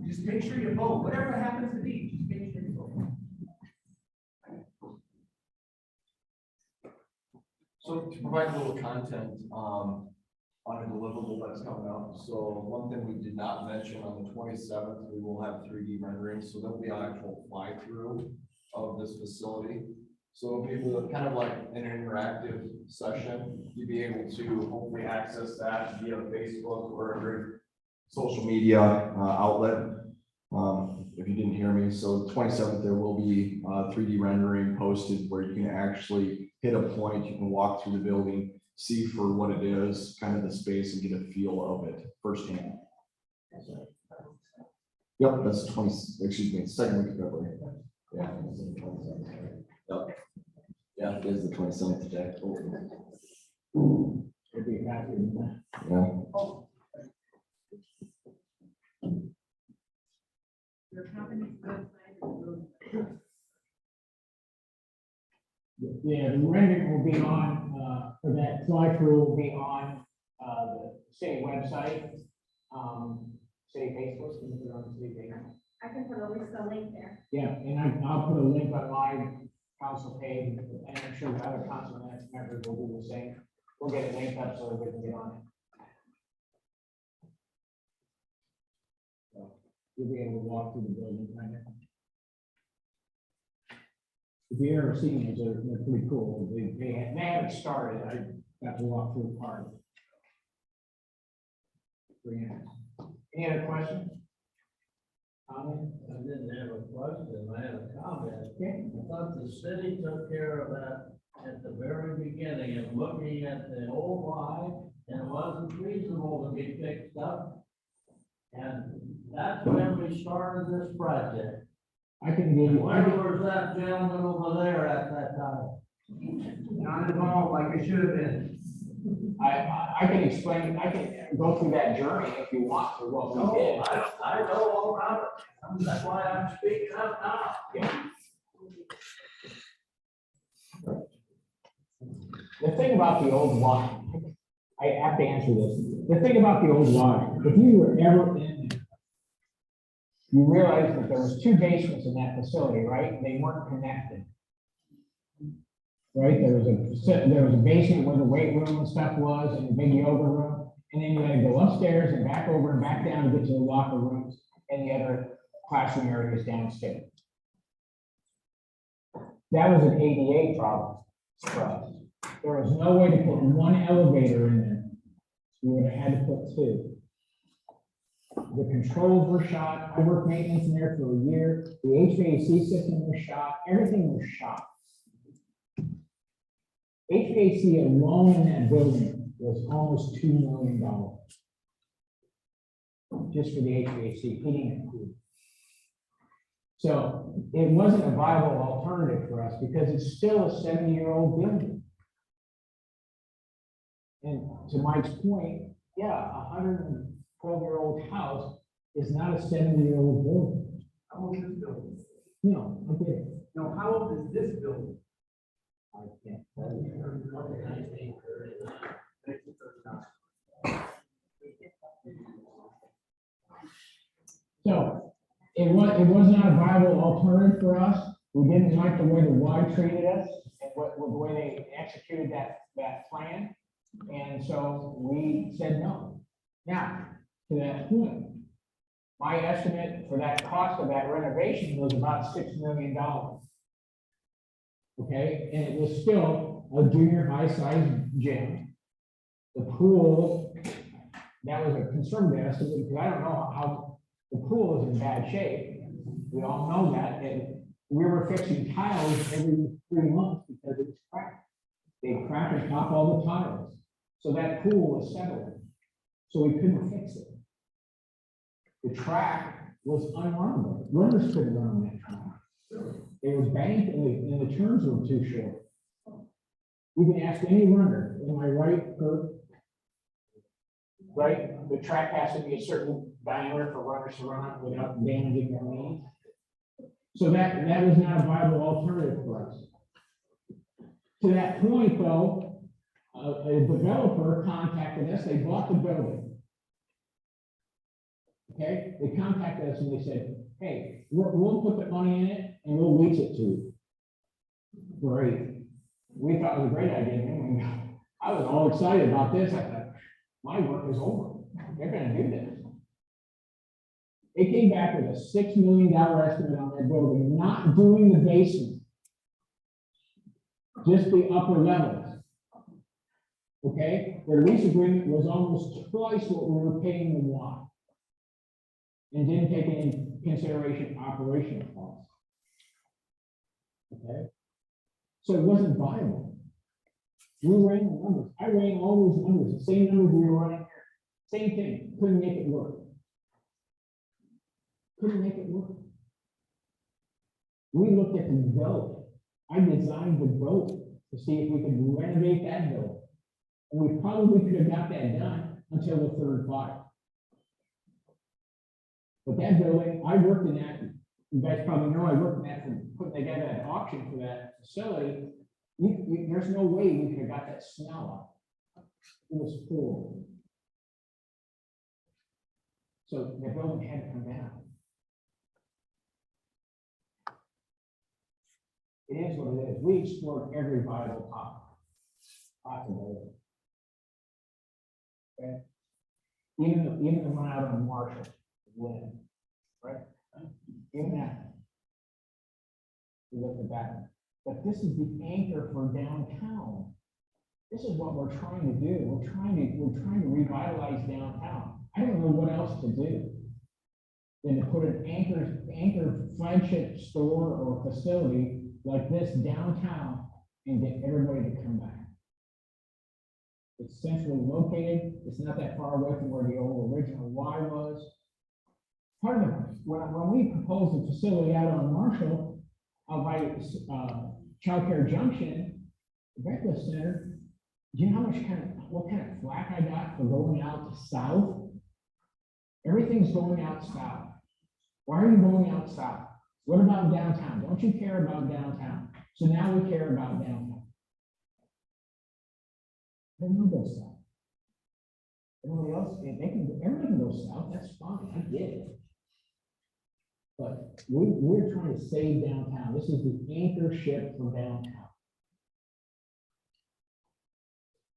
Just make sure you vote, whatever it happens to be, just make sure you vote. So to provide a little content on a deliverable that's coming up. So one thing we did not mention, on the 27th, we will have 3D renderings. So there'll be an actual fly-through of this facility. So it'll be kind of like an interactive session. You'll be able to hopefully access that via Facebook or every social media outlet. If you didn't hear me, so the 27th, there will be 3D rendering posted where you can actually hit a point, you can walk through the building, see for what it is, kind of the space, and get a feel of it firsthand. Yep, that's 2nd week of February. Yeah. Yep. Yeah, it is the 27th today. I'd be happy with that. Yeah. Your company's website. Yeah, the rendering will be on, or that fly-through will be on the city website, city Facebook, and put it on the city page. I can put a link there. Yeah, and I'll put a link on my council page, and I'm sure the other council members will do the same. We'll get it linked up so everybody can get on it. So you'll be able to walk through the building right now. If you ever seen them, they're pretty cool. They haven't started. I got to walk through part of it. Any other questions? Comment? I didn't have a question, I had a comment. Okay. I thought the city took care of that at the very beginning of looking at the old line, and it wasn't reasonable to be fixed up. And That's when we started this project. I can give you, Where was that gentleman over there at that time? Not involved like it should have been. I can explain, I can go through that journey if you want to, what we did. I know all about it. That's why I'm speaking up now. Yeah. The thing about the old Y, I have to answer this. The thing about the old Y, if you were ever in there, you realize that there was 2 basements in that facility, right? They weren't connected. Right? There was a basement where the weight room and stuff was, and the big yoga room. And then you had to go upstairs and back over and back down to get to the locker rooms and the other classroom areas downstairs. That was an ADA problem for us. There was no way to put 1 elevator in there. We would have had to put 2. The controls were shot. I worked maintenance in there for a year. The HVAC system was shot. Everything was shot. HVAC alone in that building was almost $2 million. Just for the HVAC, heating and cooling. So it wasn't a viable alternative for us because it's still a 70-year-old building. And to Mike's point, yeah, a 112-year-old house is not a 70-year-old building. How old is this building? No, I get it. No, how old is this building? I can't tell you. So it was not a viable alternative for us. We didn't like the way the Y treated us and the way they executed that plan. And so we said no. Now, to that point, my estimate for that cost of that renovation was about $6 million. Okay, and it was still a junior high sized gym. The pool, that was a conservative estimate because I don't know how the pool is in bad shape. We all know that. And we were fixing tiles every 3 months because it was cracked. They crack and pop all the tiles. So that pool was settling. So we couldn't fix it. The track was unrunnable. Runners couldn't run on that track. It was banked and the turns were too short. You can ask any runner, am I right, Kurt? Right? The track has to be a certain diameter for runners to run on without damaging their knees. So that was not a viable alternative for us. To that point, though, a developer contacted us. They bought the building. Okay, they contacted us and they said, hey, we'll put the money in it and we'll lease it to you. Great. We thought it was a great idea. And I was all excited about this. I thought, my work is over. They're going to do this. They came back with a $6 million estimate on that building, not doing the basement, just the upper levels. Okay, their lease agreement was almost twice what we were paying the Y, and didn't take into consideration operational costs. Okay, so it wasn't viable. We ran the numbers. I ran all those numbers, the same numbers we were running here. Same thing, couldn't make it work. Couldn't make it work. We looked at the development. I designed the building to see if we could renovate that building. And we probably could have got that done until the third fire. But that building, I worked in that, you guys probably know I worked in that for putting together that auction for that facility. There's no way we could have got that smell out. It was full. So the building had to come down. It is what it is. We explored every viable possibility. Okay. Even the one out on Marshall, Lynn, right? Even that. We looked at that. But this is the anchor for downtown. This is what we're trying to do. We're trying to revitalize downtown. I don't know what else to do than to put an anchor flagship store or facility like this downtown and get everybody to come back. It's centrally located. It's not that far away from where the old original Y was. part of the, when we proposed a facility out on Marshall, by Childcare Junction, Breakfast Center, do you know how much what kind of flack I got for going out south? Everything's going out south. Why are you going out south? What about downtown? Don't you care about downtown? So now we care about downtown. Everyone goes south. Everybody else, everybody can go south, that's fine, I get it. But we're trying to save downtown. This is the anchor ship for downtown.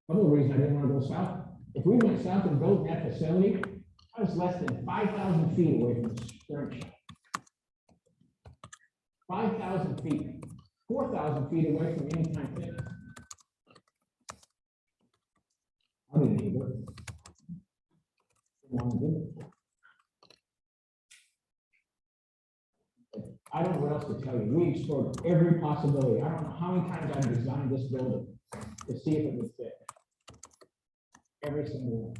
Another reason I didn't want to go south, if we went south and built that facility, I was less than 5,000 feet away from the stern shop. 5,000 feet, 4,000 feet away from Anytime Fitness. I didn't either. Didn't want to do it. I don't know what else to tell you. We explored every possibility. I don't know how many times I've designed this building to see if it would fit. Every single one.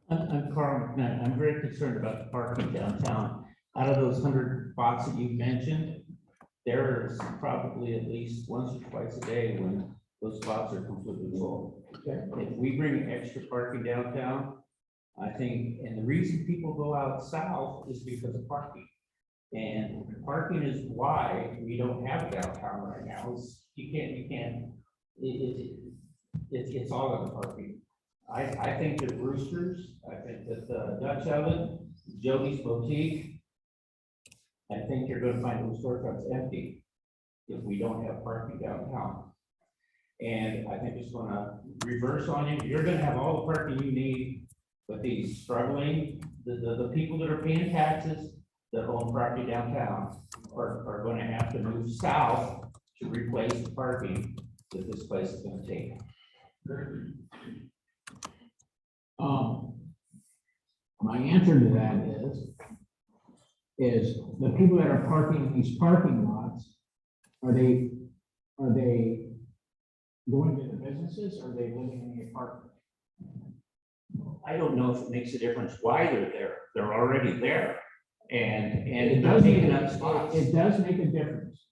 I'm Carl McNutt. I'm very concerned about the parking downtown. Out of those 100 spots that you mentioned, there's probably at least once or twice a day when those spots are completely full. Okay. If we bring extra parking downtown, I think, and the reason people go out south is because of parking. And parking is why we don't have downtown right now. It's all of the parking. I think that Roosters, I think that the Dutch Oven, Jody's Boutique, I think you're gonna find those storefronts empty if we don't have parking downtown. And I think it's gonna reverse on you. You're gonna have all the parking you need, but these struggling, the people that are paying taxes that own property downtown are gonna have to move south to replace the parking that this place is gonna take. My answer to that is the people that are parking in these parking lots, are they going to the businesses, or are they living in the apartment? I don't know if it makes a difference why they're there. They're already there. And It they're does make taking up spots. it does make a difference.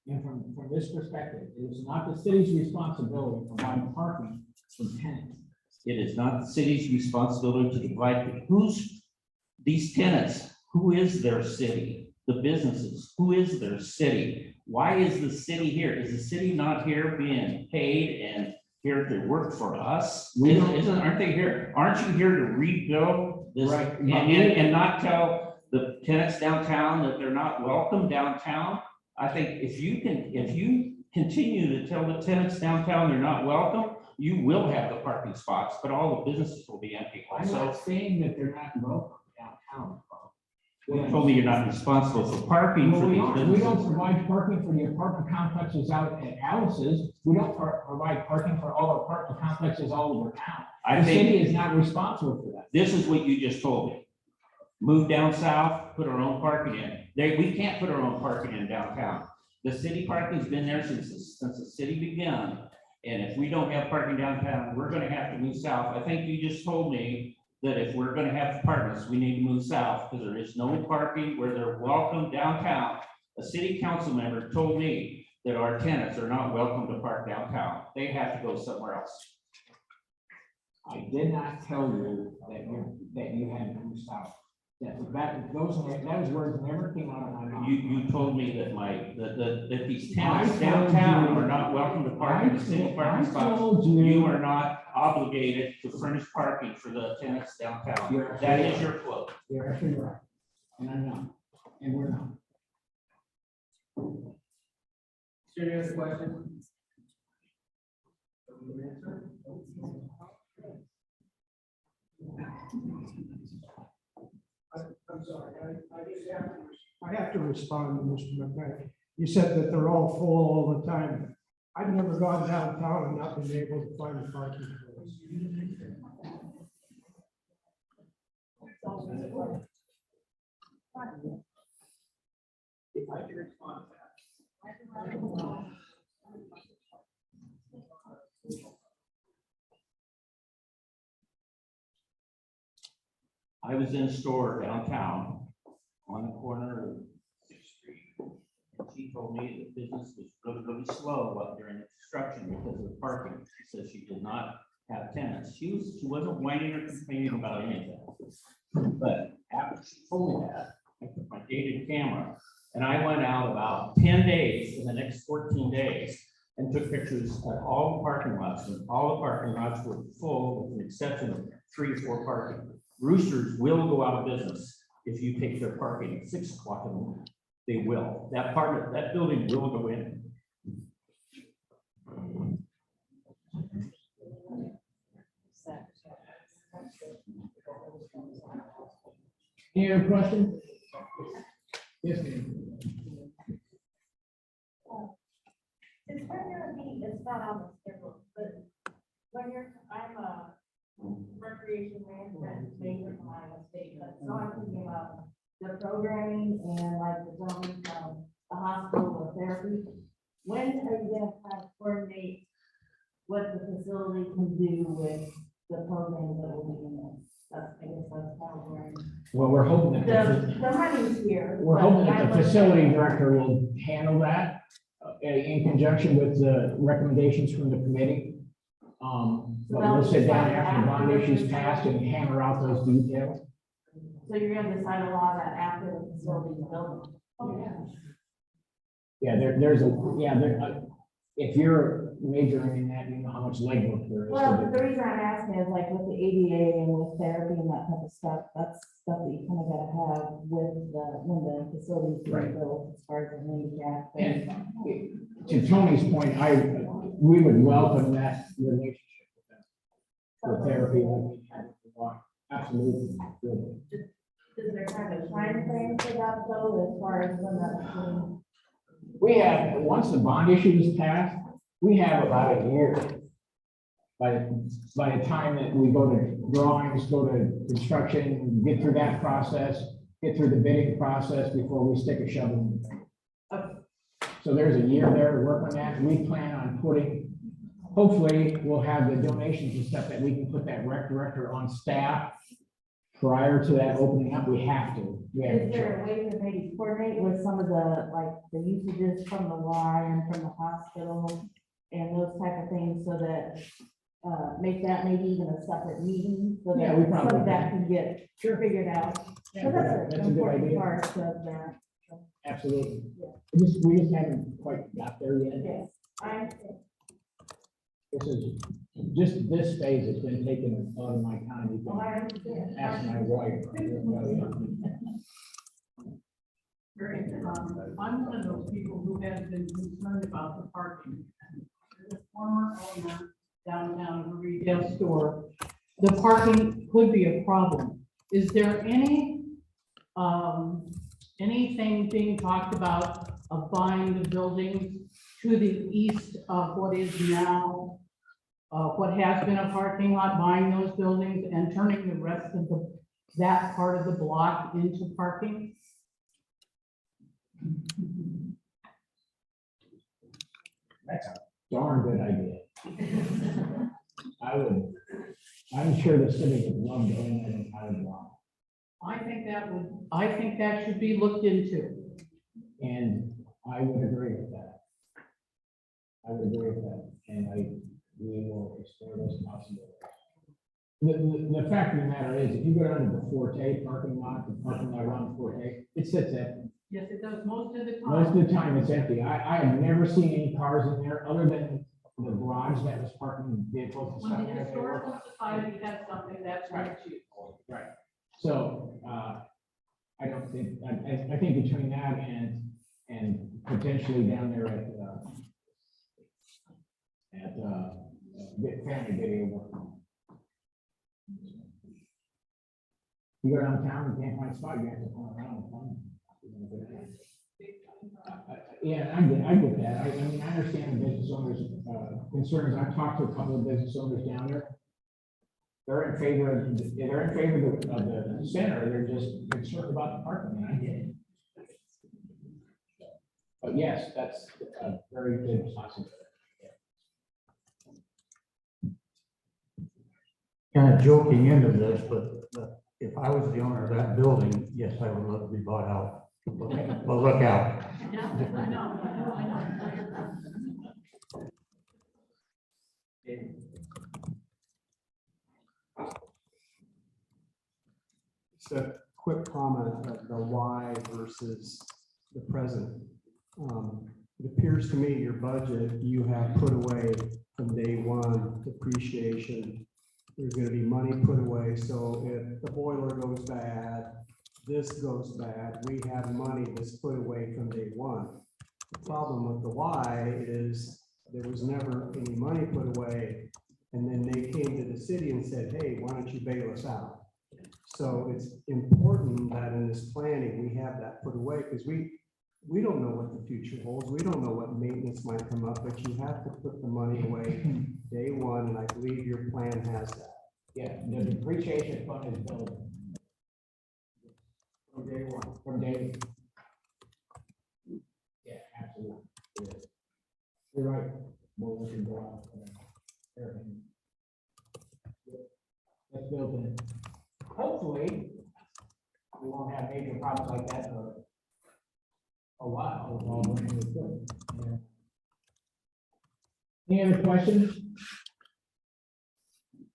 And from this perspective, it is not the city's responsibility to provide parking for tenants. It is not the city's responsibility to provide, who's these tenants? Who is their city? The businesses, who is their city? Why is the city here? Is the city not here being paid and here to work for us? Aren't they here? Aren't you here to rebuild this? Right. And not tell the tenants downtown that they're not welcome downtown? I think if you continue to tell the tenants downtown they're not welcome, you will have the parking spots, but all the businesses will be empty I'm also. not saying that they're not welcome downtown. You told me you're not responsible for parking for Well, these we businesses. don't provide parking for the apartment complexes out at Alice's. We don't provide parking for all the apartment complexes all over town. The city is not responsible for that. This is what you just told me. Move down south, put our own parking in. We can't put our own parking in downtown. The city parking's been there since the city began. And if we don't have parking downtown, we're gonna have to move south. I think you just told me that if we're gonna have apartments, we need to move south because there is no parking where they're welcome downtown. A city council member told me that our tenants are not welcome to park downtown. They have to go somewhere else. I did not tell you that you had to move south. Those words never came out of my mouth. You told me that that these tenants downtown are not welcome to park in the city parking spots. You are not obligated to furnish parking for the tenants downtown. That is your quote. You're actually right. And I'm not, and we're not. Is there any other questions? I'm sorry, I have to respond to Mr. McKnight. You said that they're all full all the time. I've never gone downtown and not been able to find a parking place. If I can respond to that. I was in a store downtown on the corner of Sixth Street. And she told me that business was really slow up during the construction because of the parking. She said she did not have tenants. She wasn't whining or complaining about anything. But after she told me that, I took my dated camera and I went out about 10 days in the next 14 days and took pictures at all the parking lots, and all the parking lots were full with the exception of 3 or 4 parking. Roosters will go out of business if you take their parking at 6 o'clock in the morning. They will. That building will go in. Any other questions? Yes, ma'am. It's when you're it's not on the schedule, but when I'm a recreation management major from Iowa State, but so I'm thinking about the programming and like the zoning from the hospital or therapy. When are you gonna kind of coordinate what the facility can do with the programs that will be in this? I guess that's kind of where. Well, we're hoping that. The money's here. We're hoping that the facility director will handle that in conjunction with the recommendations from the committee. But we'll sit down after the bond issue's passed and hammer out those details. So you're gonna decide a lot of that after the facility's built? Okay. Yeah, if you're majoring in that, you know how much legwork there is. Well, to do. the reason I'm asking is like with the ADA and with therapy and that type of stuff, that's stuff that you kind of gotta have with when the facility's being built as far as the handicap. And to Tony's point, we would welcome that relationship with them. For therapy, like we had before. Absolutely. Good. Is there kind of a time frame for that though, as far as when that's? We have, once the bond issue is passed, we have about a year. By the time that we go to drawings, go to construction, get through that process, get through the bidding process before we stick a shovel in the ground. So there's a year there to work on that. We plan on putting, hopefully, we'll have the donations and stuff that we can put that rec director on staff prior to that opening up. We have to. Is there a way to maybe coordinate with some of the, like, the usages from the Y and from the hospital and those type of things so that make that maybe even a separate meeting so that some of that can get figured out? Yeah, So that's an a good important idea. part of that. Absolutely. We just haven't quite got there yet. Yes, I. This is, just this phase has been taken out of my time. You can ask my wife. Great. I'm one of those people who has been concerned about the parking. As a former owner downtown of a retail store, the parking could be a problem. Is there anything being talked about of buying the buildings to the east of what is now, what has been a parking lot, buying those buildings and turning the rest of that part of the block into parking? That's a darn good idea. I'm sure the city would love to own that entire block. I think that should be looked into. And I would agree with that. And we will explore those possibilities. The fact of the matter is, if you go down to the Forte parking lot, the parking lot around Forte, it sits empty. Yes, it does most of the time. Most of the time it's empty. I have never seen any cars in there other than the garage that was parking vehicles and When stuff. the historical society has something, that's right. Right. So, I don't think, I think between that and potentially down there at family video work. You go downtown, you can't find a spot, you have to come around and find. Yeah, I get that. I mean, I understand the business owners' concerns. I've talked to a couple of business owners down there. They're in favor of the center. They're just concerned about the parking, and I get it. But yes, that's a very good possibility. Kind of joking into this, but if I was the owner of that building, yes, I would love to be bought out. But look out. Just a quick comment of the why versus the present. It appears to me your budget, you have put away from day one depreciation. There's gonna be money put away, so if the boiler goes bad, this goes bad, we have money that's put away from day one. The problem with the why is there was never any money put away, and then they came to the city and said, hey, why don't you bail us out? So it's important that in this planning, we have that put away, because we don't know what the future holds. We don't know what maintenance might come up, but you have to put the money away day one, and I believe your plan has that. Yeah, the depreciation fund is built from day one, from day. Yeah, absolutely. Yeah. You're right. Well, we can go out. Everything. That's built in. Hopefully, we won't have major problems like that for a while. It's all brand new equipment. Yeah. Any other questions?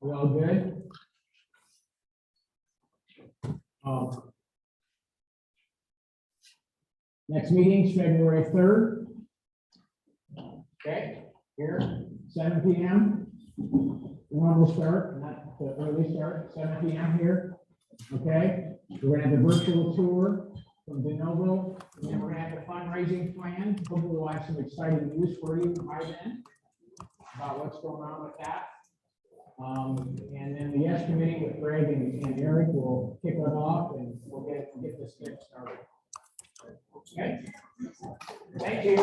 We all good? Next meeting is February 3rd. Okay, here, 7 p.m. One will start, not the early start, 7 p.m. here. Okay, we're gonna have the virtual tour from De Novo, and then we're gonna have the fundraising plan. Hopefully we'll have some exciting news for you by then about what's going on with that. And then the yes committee with Greg and Eric will kick it off, and we'll get this thing started. Okay. Thank you.